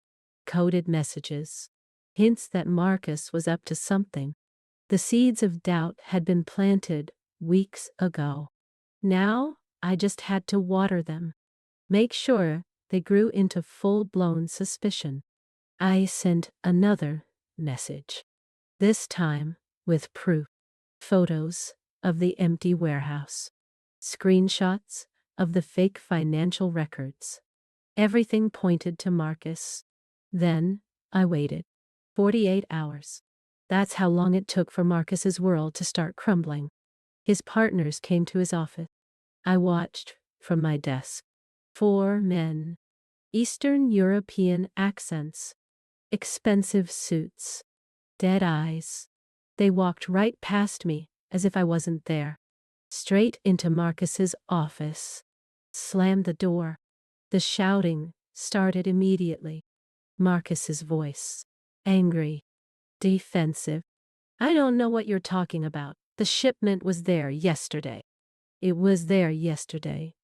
coded messages, hints that Marcus was up to something. The seeds of doubt had been planted weeks ago. Now I just had to water them, make sure they grew into full-blown suspicion. I sent another message, this time with proof. Photos of the empty warehouse, screenshots of the fake financial records. Everything pointed to Marcus. Then I waited 48 hours. That's how long it took for Marcus's world to start crumbling. His partners came to his office. I watched from my desk. 4 men, Eastern European accents, expensive suits, dead eyes. They walked right past me as if I wasn't there, straight into Marcus's office, slammed the door. The shouting started immediately. Marcus's voice, angry, defensive. I don't know what you're talking about. The shipment was there yesterday. It was there yesterday.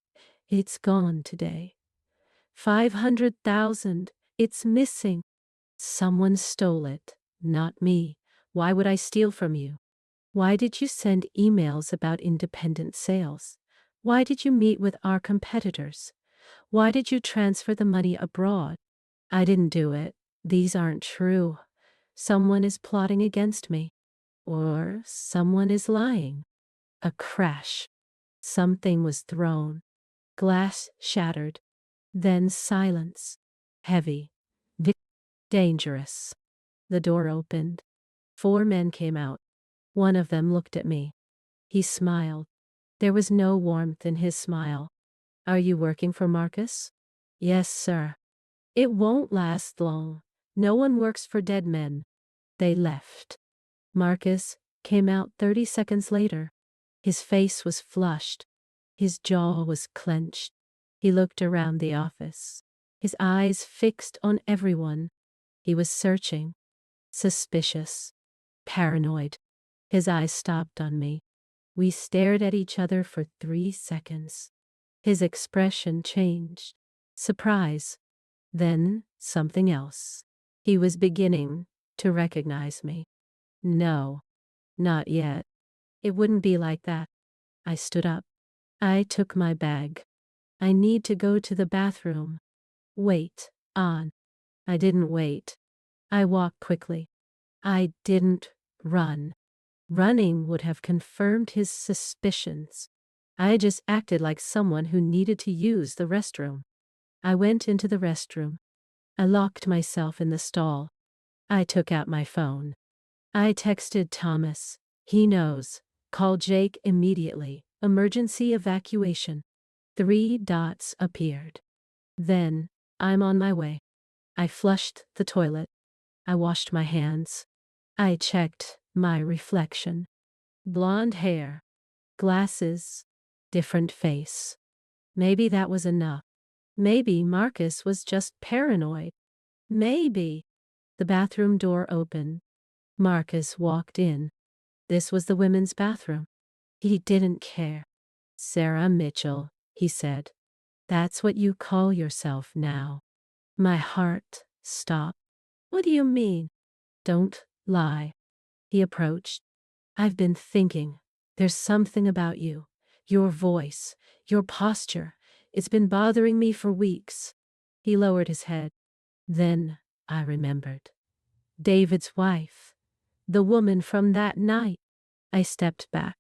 It's gone today. 500,000. It's missing. Someone stole it, not me. Why would I steal from you? Why did you send emails about independent sales? Why did you meet with our competitors? Why did you transfer the money abroad? I didn't do it. These aren't true. Someone is plotting against me. Or someone is lying. A crash. Something was thrown. Glass shattered. Then silence. Heavy. Dangerous. The door opened. 4 men came out. One of them looked at me. He smiled. There was no warmth in his smile. Are you working for Marcus? Yes, sir. It won't last long. No one works for dead men. They left. Marcus came out 30 seconds later. His face was flushed. His jaw was clenched. He looked around the office, his eyes fixed on everyone. He was searching, suspicious, paranoid. His eyes stopped on me. We stared at each other for 3 seconds. His expression changed. Surprise. Then something else. He was beginning to recognize me. No, not yet. It wouldn't be like that. I stood up. I took my bag. I need to go to the bathroom. Wait, on. I didn't wait. I walked quickly. I didn't run. Running would have confirmed his suspicions. I just acted like someone who needed to use the restroom. I went into the restroom. I locked myself in the stall. I took out my phone. I texted Thomas. He knows. Call Jake immediately. Emergency evacuation. 3 dots appeared. Then, I'm on my way. I flushed the toilet. I washed my hands. I checked my reflection. Blonde hair. Glasses. Different face. Maybe that was enough. Maybe Marcus was just paranoid. Maybe. The bathroom door opened. Marcus walked in. This was the women's bathroom. He didn't care. Sarah Mitchell, he said. That's what you call yourself now. My heart stopped. What do you mean? Don't lie. He approached. I've been thinking. There's something about you. Your voice. Your posture. It's been bothering me for weeks. He lowered his head. Then I remembered. David's wife. The woman from that night. I stepped back.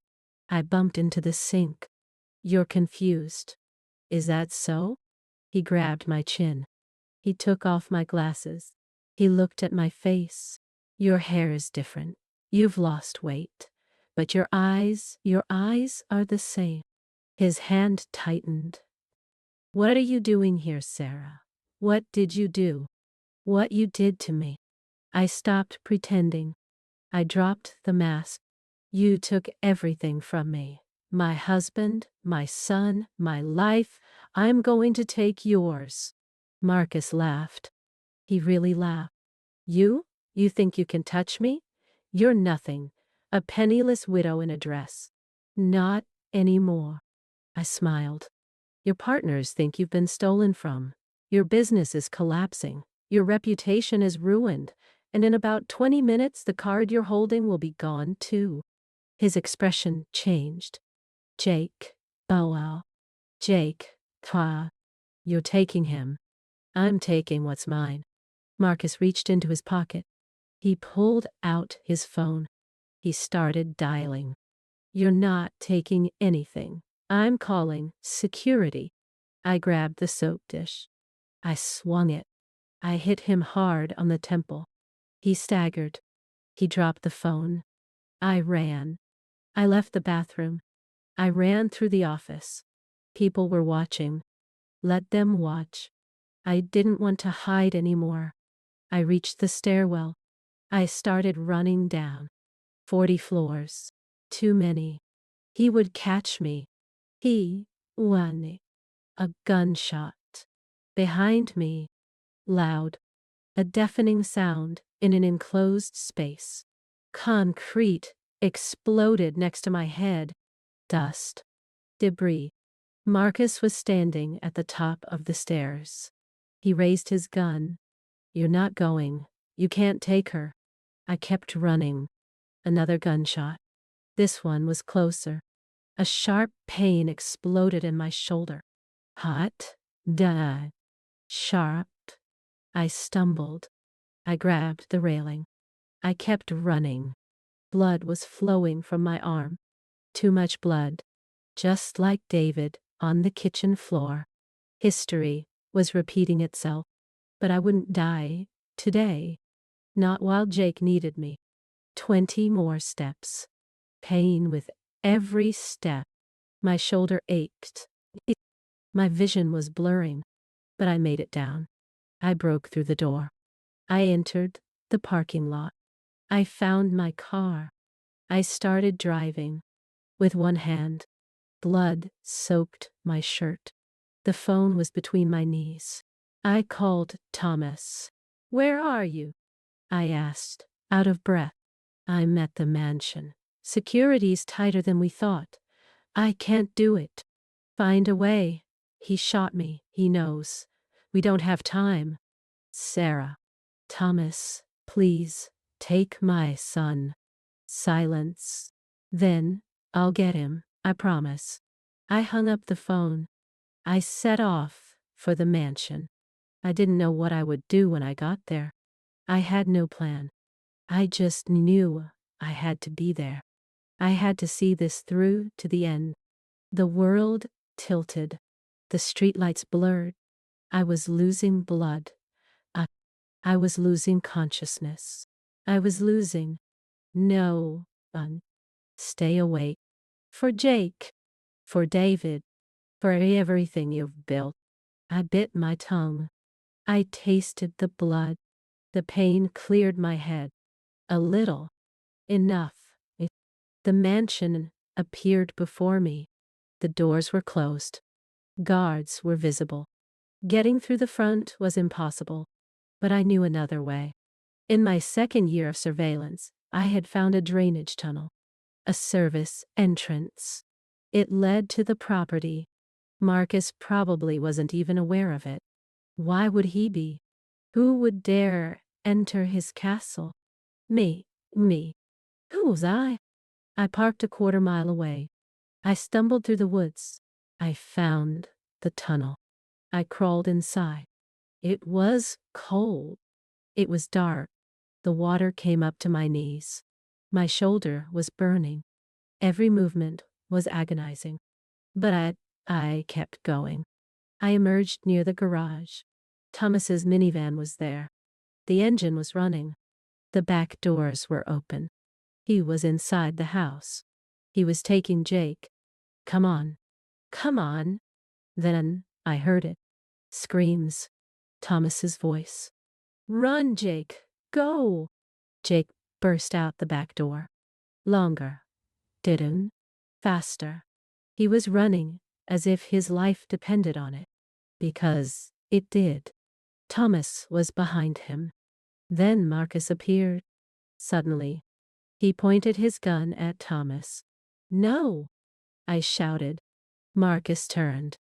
I bumped into the sink. You're confused. Is that so? He grabbed my chin. He took off my glasses. He looked at my face. Your hair is different. You've lost weight. But your eyes are the same. His hand tightened. What are you doing here, Sarah? What did you do? What you did to me? I stopped pretending. I dropped the mask. You took everything from me. my husband, my son, my life. I'm going to take yours." Marcus laughed. He really laughed. "You? You think you can touch me? You're nothing. A penniless widow in a dress." "Not anymore." I smiled. "Your partners think you've been stolen from. Your business is collapsing. Your reputation is ruined. And in about 20 minutes, the card you're holding will be gone too." His expression changed. "Jake, oh well. Jake, toi, you're taking him. I'm taking what's mine." Marcus reached into his pocket. He pulled out his phone. He started dialing. "You're not taking anything. I'm calling security." I grabbed the soap dish. I swung it. I hit him hard on the temple. He staggered. He dropped the phone. I ran. I left the bathroom. I ran through the office. People were watching. Let them watch. I didn't want to hide anymore. I reached the stairwell. I started running down. 40 floors. Too many. He would catch me. He won. A gunshot. Behind me. Loud. A deafening sound in an enclosed space. Concrete exploded next to my head. Dust. Debris. Marcus was standing at the top of the stairs. He raised his gun. "You're not going. You can't take her." I kept running. Another gunshot. This one was closer. A sharp pain exploded in my shoulder. Hot. Duh. Sharp. I stumbled. I grabbed the railing. I kept running. Blood was flowing from my arm. Too much blood. Just like David on the kitchen floor. History was repeating itself. But I wouldn't die today. Not while Jake needed me. 20 more steps. Pain with every step. My shoulder ached. My vision was blurring. But I made it down. I broke through the door. I entered the parking lot. I found my car. I started driving. With one hand, blood soaked my shirt. The phone was between my knees. I called Thomas. "Where are you?" I asked, out of breath. "I'm at the mansion. Security's tighter than we thought. I can't do it." "Find a way." "He shot me. He knows. We don't have time." "Sarah." "Thomas, please, take my son." Silence. "Then, I'll get him, I promise." I hung up the phone. I set off for the mansion. I didn't know what I would do when I got there. I had no plan. I just knew I had to be there. I had to see this through to the end. The world tilted. The streetlights blurred. I was losing blood. I, I was losing consciousness. I was losing. No, stay awake. For Jake. For David. For everything you've built. I bit my tongue. I tasted the blood. The pain cleared my head. A little. Enough. The mansion appeared before me. The doors were closed. Guards were visible. Getting through the front was impossible, but I knew another way. In my second year of surveillance, I had found a drainage tunnel, a service entrance. It led to the property. Marcus probably wasn't even aware of it. Why would he be? Who would dare enter his castle? Me. Who was I? I parked a quarter-mile away. I stumbled through the woods. I found the tunnel. I crawled inside. It was cold. It was dark. The water came up to my knees. My shoulder was burning. Every movement was agonizing. But I kept going. I emerged near the garage. Thomas's minivan was there. The engine was running. The back doors were open. He was inside the house. He was taking Jake. "Come on. Come on." Then I heard it. Screams. Thomas's voice. "Run, Jake. Go." Jake burst out the back door. Longer. Didn't. Faster. He was running as if his life depended on it, because it did. Thomas was behind him. Then Marcus appeared. Suddenly, he pointed his gun at Thomas. "No!" I shouted. Marcus turned.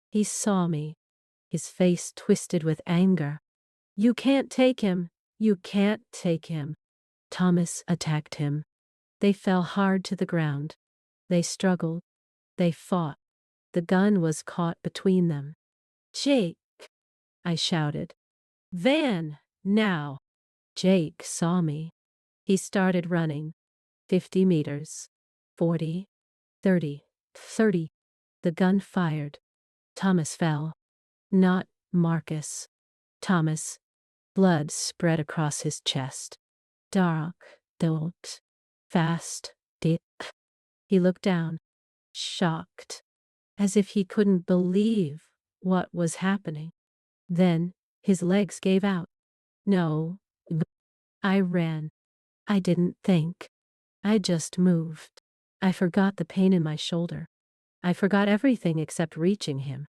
He saw me, his face twisted with anger. "You can't take him! You can't take him!" Thomas attacked him. They fell hard to the ground. They struggled. They fought. The gun was caught between them. "Jake!" I shouted. "Van! Now!" Jake saw me. He started running. 50 meters. 40. 30. 30. The gun fired. Thomas fell. Not Marcus. Thomas. Blood spread across his chest. Dark. Don't. Fast. Dip. He looked down. Shocked. As if he couldn't believe what was happening. Then his legs gave out. No. I ran. I didn't think. I just moved. I forgot the pain in my shoulder. I forgot everything except reaching him.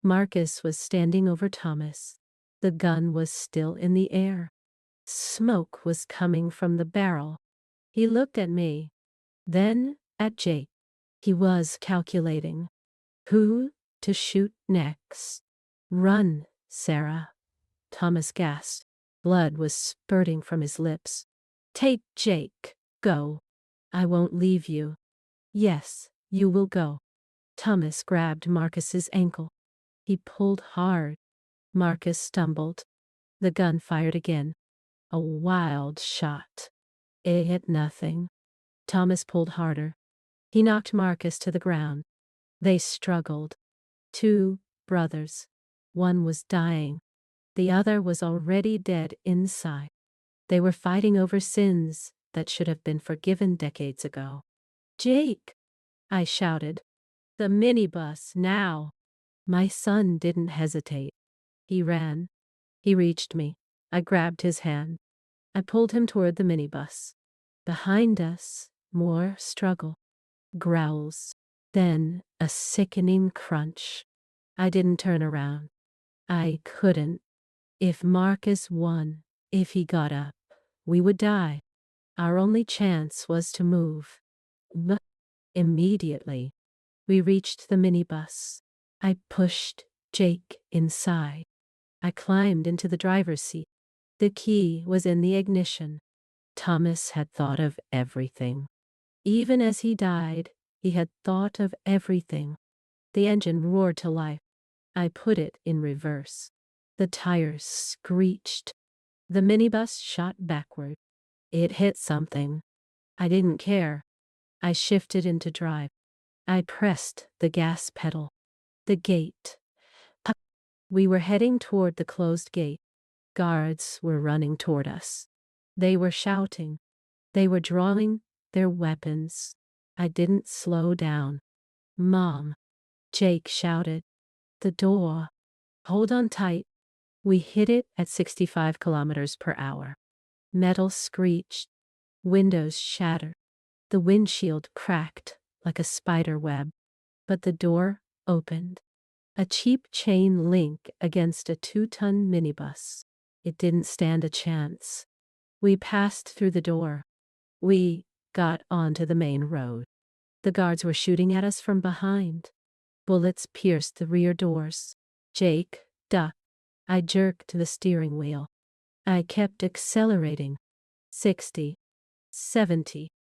Marcus was standing over Thomas. The gun was still in the air. Smoke was coming from the barrel. He looked at me, then at Jake. He was calculating who to shoot next. "Run, Sarah." Thomas gasped. Blood was spurting from his lips. "Take Jake. Go. I won't leave you." "Yes, you will go." Thomas grabbed Marcus's ankle. He pulled hard. Marcus stumbled. The gun fired again. A wild shot. It hit nothing. Thomas pulled harder. He knocked Marcus to the ground. They struggled. 2 brothers. One was dying. The other was already dead inside. They were fighting over sins that should have been forgiven decades ago. "Jake!" I shouted. "The minibus, now!" My son didn't hesitate. He ran. He reached me. I grabbed his hand. I pulled him toward the minibus. Behind us, more struggle. Growls. Then a sickening crunch. I didn't turn around. I couldn't. If Marcus won, if he got up, we would die. Our only chance was to move. But immediately, we reached the minibus. I pushed Jake inside. I climbed into the driver's seat. The key was in the ignition. Thomas had thought of everything. Even as he died, he had thought of everything. The engine roared to life. I put it in reverse. The tires screeched. The minibus shot backward. It hit something. I didn't care. I shifted into drive. I pressed the gas pedal. The gate. Up. We were heading toward the closed gate. Guards were running toward us. They were shouting. They were drawing their weapons. I didn't slow down. "Mom," Jake shouted. "The door. Hold on tight." We hit it at 65 kilometers per hour. Metal screeched. Windows shattered. The windshield cracked like a spider web. But the door opened. A cheap chain link against a 2-ton minibus. It didn't stand a chance. We passed through the door. We got onto the main road. The guards were shooting at us from behind. Bullets pierced the rear doors. Jake ducked. I jerked the steering wheel. I kept accelerating. 60, 70,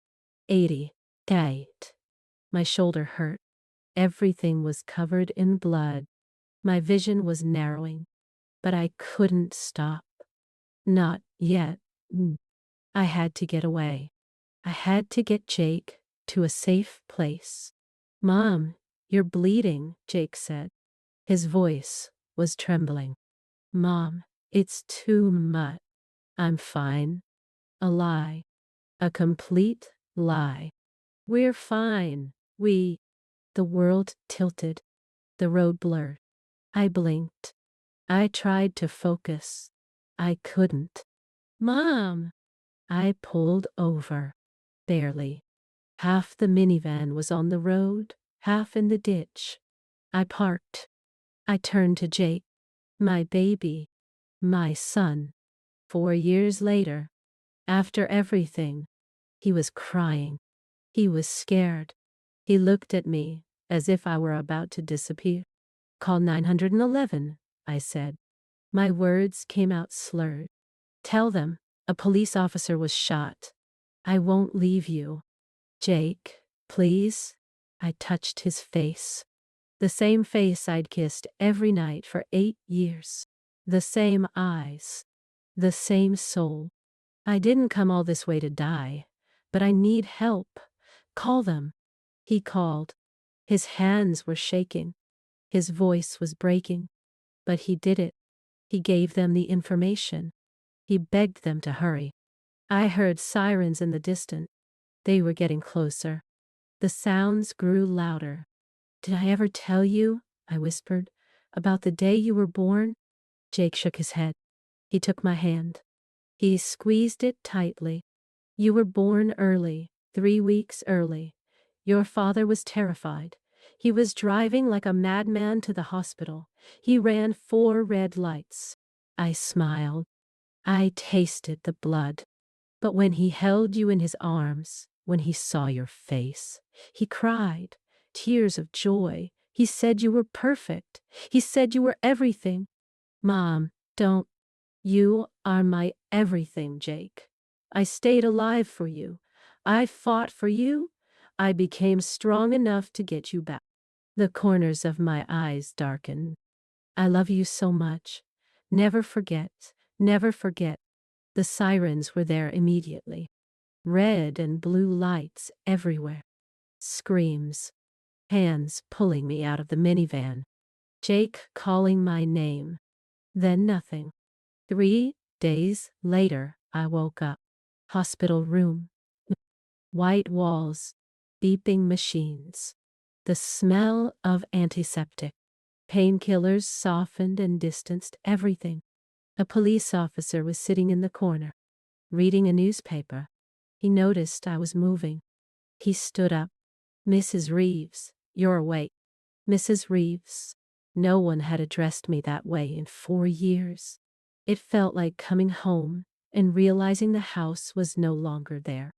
80, 8. My shoulder hurt. Everything was covered in blood. My vision was narrowing, but I couldn't stop. Not yet. I had to get away. I had to get Jake to a safe place. "Mom, you're bleeding," Jake said. His voice was trembling. "Mom, it's too much." "I'm fine." A lie. A complete lie. "We're fine. The world tilted. The road blurred. I blinked. I tried to focus. I couldn't. "Mom!" I pulled over. Barely. Half the minivan was on the road, half in the ditch. I parked. I turned to Jake. My baby. My son. 4 years later. After everything. He was crying. He was scared. He looked at me as if I were about to disappear. Call 911, I said. My words came out slurred. Tell them a police officer was shot. I won't leave you. Jake, please. I touched his face. The same face I'd kissed every night for 8 years. The same eyes. The same soul. I didn't come all this way to die, but I need help. Call them. He called. His hands were shaking. His voice was breaking. But he did it. He gave them the information. He begged them to hurry. I heard sirens in the distance. They were getting closer. The sounds grew louder. Did I ever tell you, I whispered, about the day you were born? Jake shook his head. He took my hand. He squeezed it tightly. You were born early, 3 weeks early. Your father was terrified. He was driving like a madman to the hospital. He ran 4 red lights. I smiled. I tasted the blood. But when he held you in his arms, when he saw your face, he cried, tears of joy. He said you were perfect. He said you were everything. Mom, don't. You are my everything, Jake. I stayed alive for you. I fought for you. I became strong enough to get you back. The corners of my eyes darkened. I love you so much. Never forget, never forget. The sirens were there immediately. Red and blue lights everywhere. Screams. Hands pulling me out of the minivan. Jake calling my name. Then nothing. 3 days later, I woke up. Hospital room. White walls. Beeping machines. The smell of antiseptic. Painkillers softened and distanced everything. A police officer was sitting in the corner, reading a newspaper. He noticed I was moving. He stood up. Mrs. Reeves, you're awake. Mrs. Reeves. No one had addressed me that way in 4 years. It felt like coming home and realizing the house was no longer there.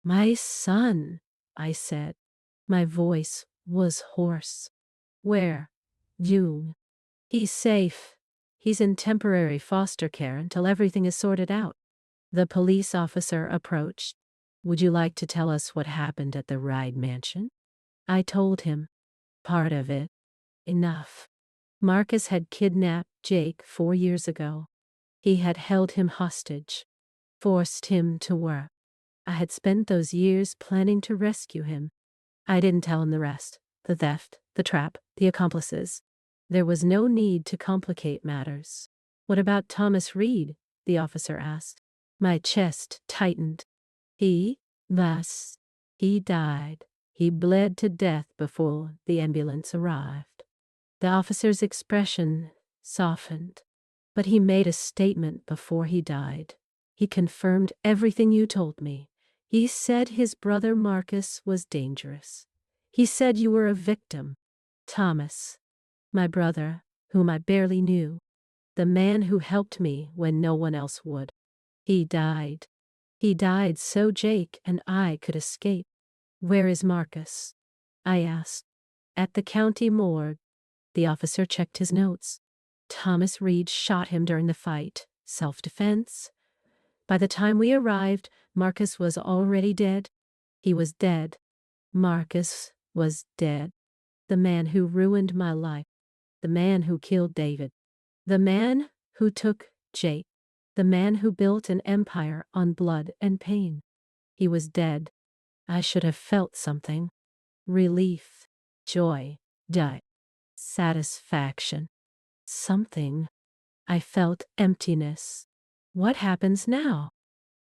My son, I said. My voice was hoarse. Where? You. He's safe. He's in temporary foster care until everything is sorted out. The police officer approached. Would you like to tell us what happened at the Ride Mansion? I told him. Part of it. Enough. Marcus had kidnapped Jake 4 years ago. He had held him hostage. Forced him to work. I had spent those years planning to rescue him. I didn't tell him the rest. The theft, the trap, the accomplices. There was no need to complicate matters. What about Thomas Reed? The officer asked. My chest tightened. He died. He bled to death before the ambulance arrived. The officer's expression softened, but he made a statement before he died. He confirmed everything you told me. He said his brother Marcus was dangerous. He said you were a victim. Thomas, my brother, whom I barely knew, the man who helped me when no one else would. He died. He died so Jake and I could escape. Where is Marcus? I asked. At the county morgue. The officer checked his notes. Thomas Reed shot him during the fight. Self-defense. By the time we arrived, Marcus was already dead. He was dead. Marcus was dead. The man who ruined my life. The man who killed David. The man who took Jake. The man who built an empire on blood and pain. He was dead. I should have felt something. Relief. Joy. Satisfaction. Something. I felt emptiness. What happens now?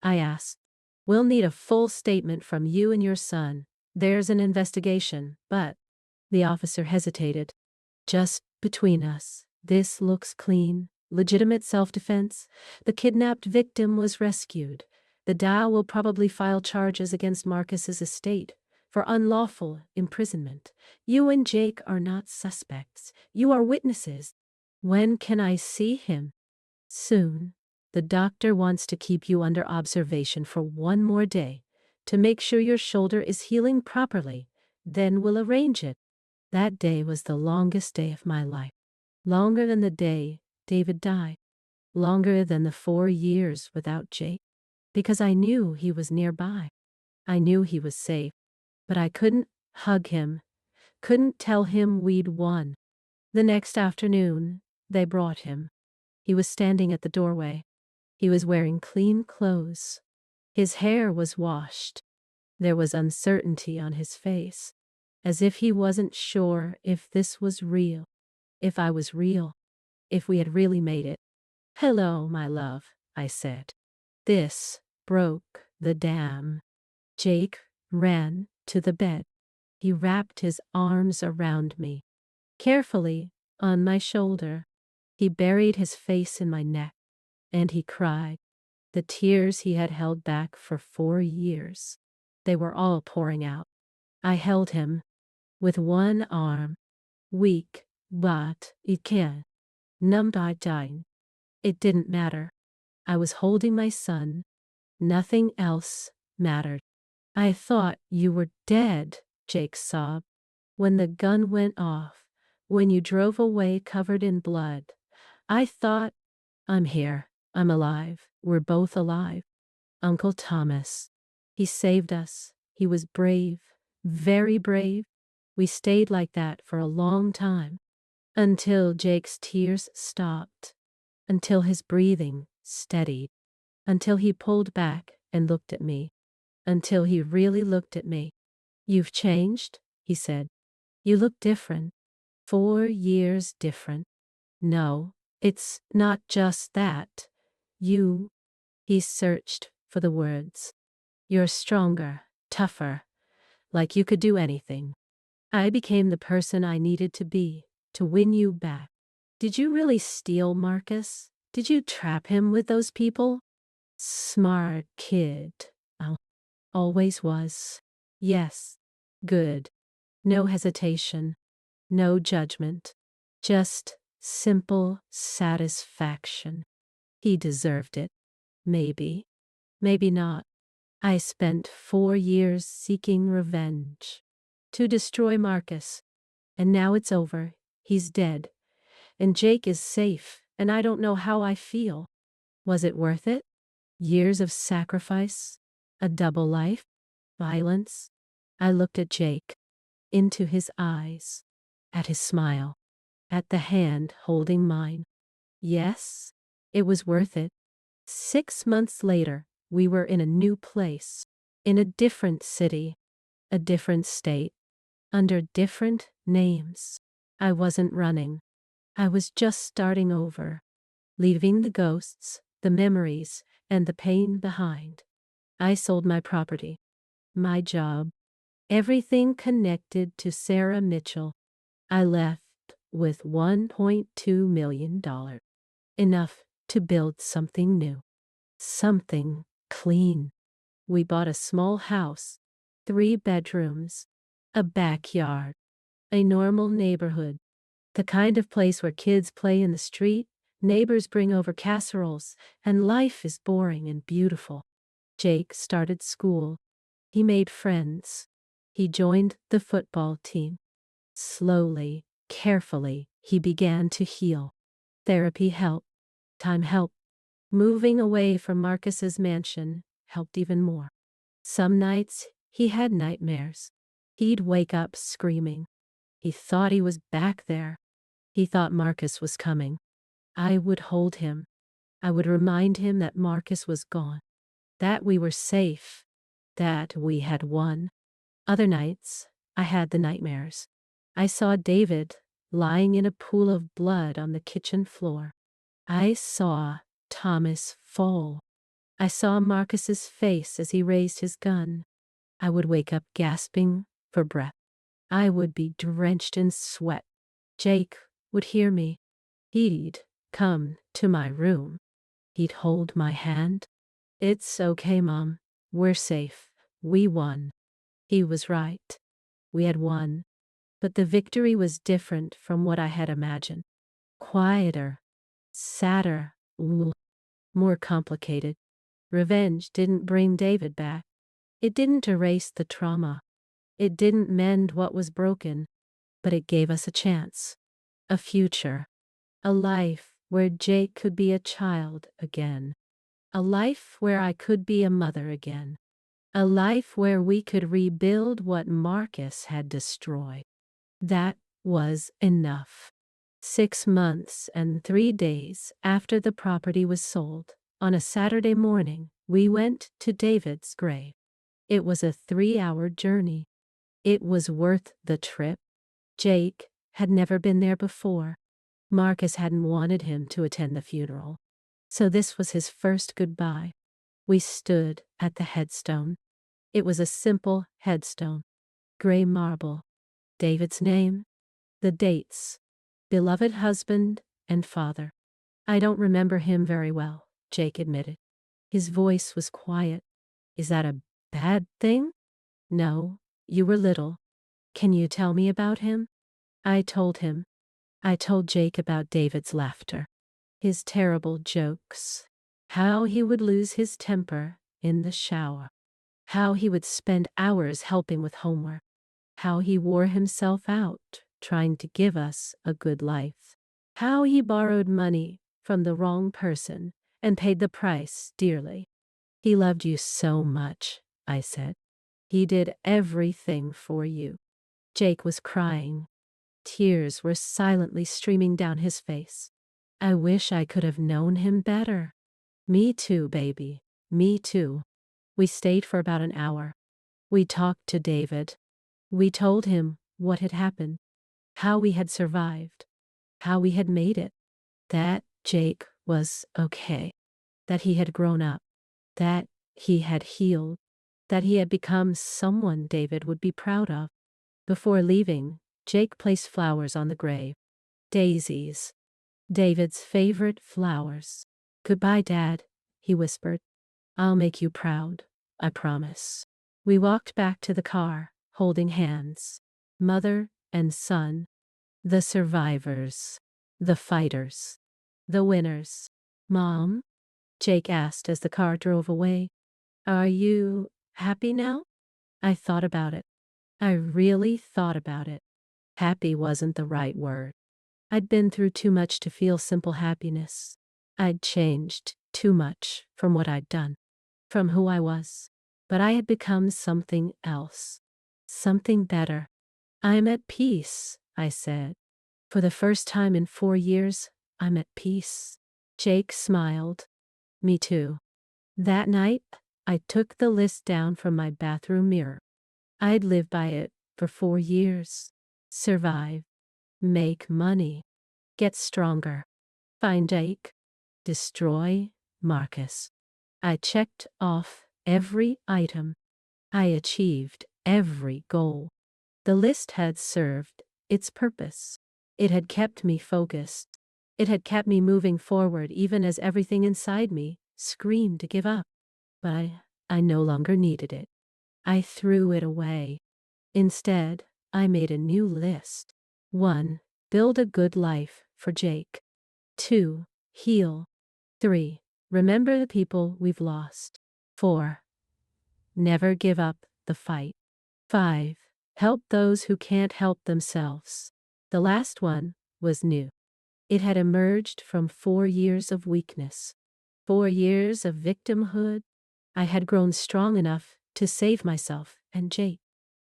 I asked. We'll need a full statement from you and your son. There's an investigation, but... The officer hesitated. Just between us. This looks clean. Legitimate self-defense. The kidnapped victim was rescued. The Dow will probably file charges against Marcus's estate. for unlawful imprisonment. You and Jake are not suspects. You are witnesses. When can I see him? Soon. The doctor wants to keep you under observation for one more day to make sure your shoulder is healing properly. Then we'll arrange it. That day was the longest day of my life. Longer than the day David died. Longer than the 4 years without Jake. Because I knew he was nearby. I knew he was safe. But I couldn't hug him. Couldn't tell him we'd won. The next afternoon, they brought him. He was standing at the doorway. He was wearing clean clothes. His hair was washed. There was uncertainty on his face, as if he wasn't sure if this was real, if I was real, if we had really made it. "Hello, my love," I said. This broke the dam. Jake ran to the bed. He wrapped his arms around me, carefully on my shoulder. He buried his face in my neck, and he cried. The tears he had held back for 4 years. They were all pouring out. I held him with one arm, weak, but it can. Numbed I died. It didn't matter. I was holding my son. Nothing else mattered. "I thought you were dead," Jake sobbed. "When the gun went off, when you drove away covered in blood, I thought, I'm here. I'm alive. We're both alive. Uncle Thomas. He saved us. He was brave, very brave. We stayed like that for a long time, until Jake's tears stopped, until his breathing steadied, until he pulled back and looked at me, until he really looked at me. You've changed," he said. "You look different. 4 years different. No, it's not just that. You," he searched for the words. "You're stronger, tougher, like you could do anything. I became the person I needed to be to win you back. Did you really steal Marcus? Did you trap him with those people?" "Smart kid. Oh, always was. Yes. Good. No hesitation. No judgment. Just simple satisfaction. He deserved it. Maybe. Maybe not. I spent 4 years seeking revenge. To destroy Marcus. And now it's over. He's dead. And Jake is safe, and I don't know how I feel. Was it worth it? Years of sacrifice? A double life? Violence?" I looked at Jake, into his eyes, at his smile, at the hand holding mine. Yes, it was worth it. 6 months later, we were in a new place, in a different city, a different state, under different names. I wasn't running. I was just starting over, leaving the ghosts, the memories, and the pain behind. I sold my property, my job, everything connected to Sarah Mitchell. I left with $1.2 million. Enough to build something new. Something clean. We bought a small house, 3 bedrooms, a backyard, a normal neighborhood, the kind of place where kids play in the street, neighbors bring over casseroles, and life is boring and beautiful. Jake started school. He made friends. He joined the football team. Slowly, carefully, he began to heal. Therapy helped. Time helped. Moving away from Marcus's mansion helped even more. Some nights, he had nightmares. He'd wake up screaming. He thought he was back there. He thought Marcus was coming. I would hold him. I would remind him that Marcus was gone, that we were safe, that we had won. Other nights, I had the nightmares. I saw David lying in a pool of blood on the kitchen floor. I saw Thomas fall. I saw Marcus's face as he raised his gun. I would wake up gasping for breath. I would be drenched in sweat. Jake would hear me. He'd come to my room. He'd hold my hand. "It's okay, Mom. We're safe. We won." He was right. We had won. But the victory was different from what I had imagined. Quieter, sadder, more complicated. Revenge didn't bring David back. It didn't erase the trauma. It didn't mend what was broken, but it gave us a chance, a future, a life where Jake could be a child again, a life where I could be a mother again, a life where we could rebuild what Marcus had destroyed. That was enough. 6 months and 3 days after the property was sold, on a Saturday morning, we went to David's grave. It was a 3-hour journey. It was worth the trip. Jake had never been there before. Marcus hadn't wanted him to attend the funeral. So this was his first goodbye. We stood at the headstone. It was a simple headstone. Gray marble. David's name. The dates. Beloved husband and father. I don't remember him very well, Jake admitted. His voice was quiet. Is that a bad thing? No, you were little. Can you tell me about him? I told him. I told Jake about David's laughter, his terrible jokes, how he would lose his temper in the shower, how he would spend hours helping with homework, how he wore himself out trying to give us a good life, how he borrowed money from the wrong person and paid the price dearly. He loved you so much, I said. He did everything for you. Jake was crying. Tears were silently streaming down his face. I wish I could have known him better. Me too, baby. Me too. We stayed for about an hour. We talked to David. We told him what had happened, how we had survived, how we had made it, that Jake was okay, that he had grown up, that he had healed, that he had become someone David would be proud of. Before leaving, Jake placed flowers on the grave. Daisies. David's favorite flowers. Goodbye, Dad, he whispered. I'll make you proud, I promise. We walked back to the car, holding hands. Mother and son. The survivors. The fighters. The winners. Mom? Jake asked as the car drove away. Are you happy now? I thought about it. I really thought about it. Happy wasn't the right word. I'd been through too much to feel simple happiness. I'd changed too much from what I'd done, from who I was. But I had become something else, something better. I'm at peace, I said. For the first time in 4 years, I'm at peace. Jake smiled. Me too. That night, I took the list down from my bathroom mirror. I'd lived by it for 4 years. Survive. Make money. Get stronger. Find Jake. Destroy Marcus. I checked off every item. I achieved every goal. The list had served its purpose. It had kept me focused. It had kept me moving forward even as everything inside me screamed to give up. But I no longer needed it. I threw it away. Instead, I made a new list. 1. Build a good life for Jake. 2. Heal. 3. Remember the people we've lost. 4. Never give up the fight. 5. Help those who can't help themselves. The last one was new. It had emerged from 4 years of weakness. 4 years of victimhood. I had grown strong enough to save myself and Jake.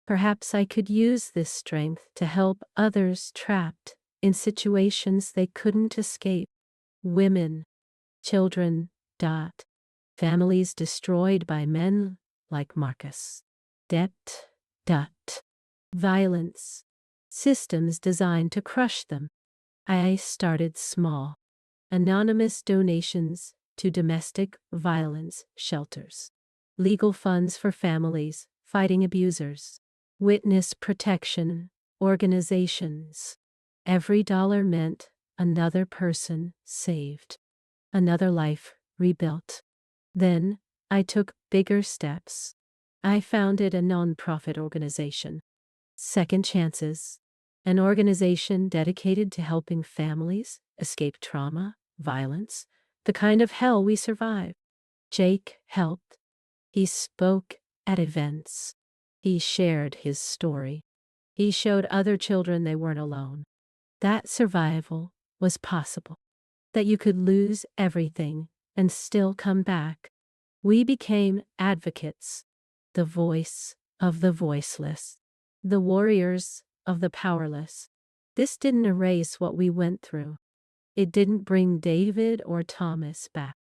Perhaps I could use this strength to help others trapped in situations they couldn't escape. Women, children, families destroyed by men like Marcus. Debt, violence, systems designed to crush them. I started small. Anonymous donations to domestic violence shelters. Legal funds for families fighting abusers. Witness protection organizations. Every dollar meant another person saved. Another life rebuilt. Then I took bigger steps. I founded a nonprofit organization, Second Chances, an organization dedicated to helping families escape trauma, violence, the kind of hell we survive. Jake helped. He spoke at events. He shared his story. He showed other children they weren't alone. That survival was possible, that you could lose everything and still come back. We became advocates, the voice of the voiceless, the warriors of the powerless. This didn't erase what we went through. It didn't bring David or Thomas back.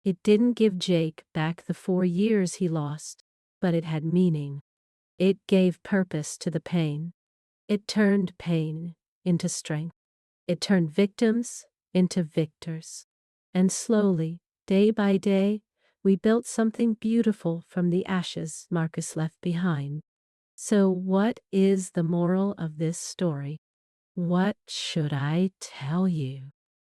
It didn't give Jake back the 4 years he lost, but it had meaning. It gave purpose to the pain. It turned pain into strength. It turned victims into victors. And slowly, day by day, we built something beautiful from the ashes Marcus left behind. So what is the moral of this story? What should I tell you?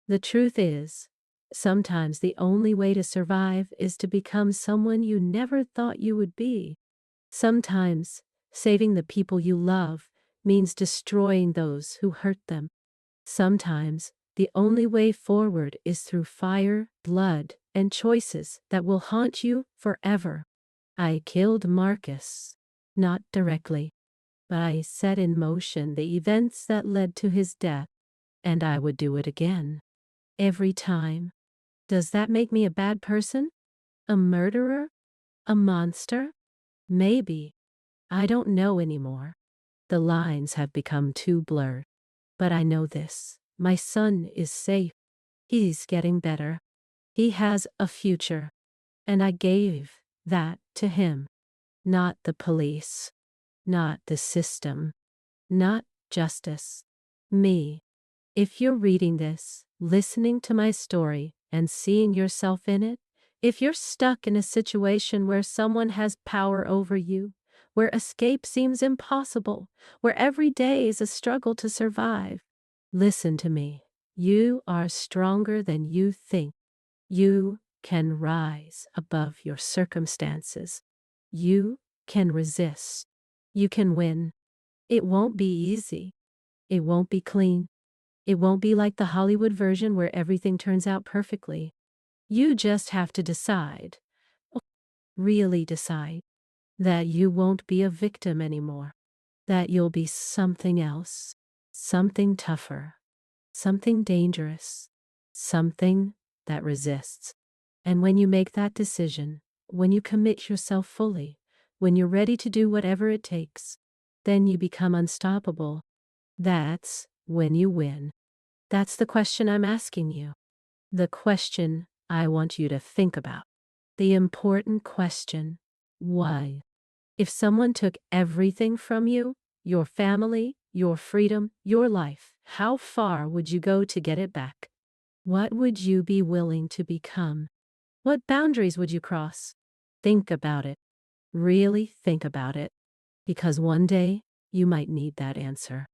The truth is, sometimes the only way to survive is to become someone you never thought you would be. Sometimes saving the people you love means destroying those who hurt them. Sometimes the only way forward is through fire, blood, and choices that will haunt you forever. I killed Marcus, not directly, but I set in motion the events that led to his death, and I would do it again. Every time. Does that make me a bad person? A murderer? A monster? Maybe. I don't know anymore. The lines have become too blurred. But I know this. My son is safe. He's getting better. He has a future. And I gave that to him. Not the police. Not the system. Not justice. Me. If you're reading this, listening to my story, and seeing yourself in it, if you're stuck in a situation where someone has power over you, where escape seems impossible, where every day is a struggle to survive, listen to me. You are stronger than you think. You can rise above your circumstances. You can resist. You can win. It won't be easy. It won't be clean. It won't be like the Hollywood version where everything turns out perfectly. You just have to decide, really decide, that you won't be a victim anymore, that you'll be something else, something tougher, something dangerous, something that resists. And when you make that decision, when you commit yourself fully, when you're ready to do whatever it takes, then you become unstoppable. That's when you win. That's the question I'm asking you. The question I want you to think about. The important question, why? If someone took everything from you, your family, your freedom, your life, how far would you go to get it back? What would you be willing to become? What boundaries would you cross? Think about it. Really think about it. Because one day you might need that answer.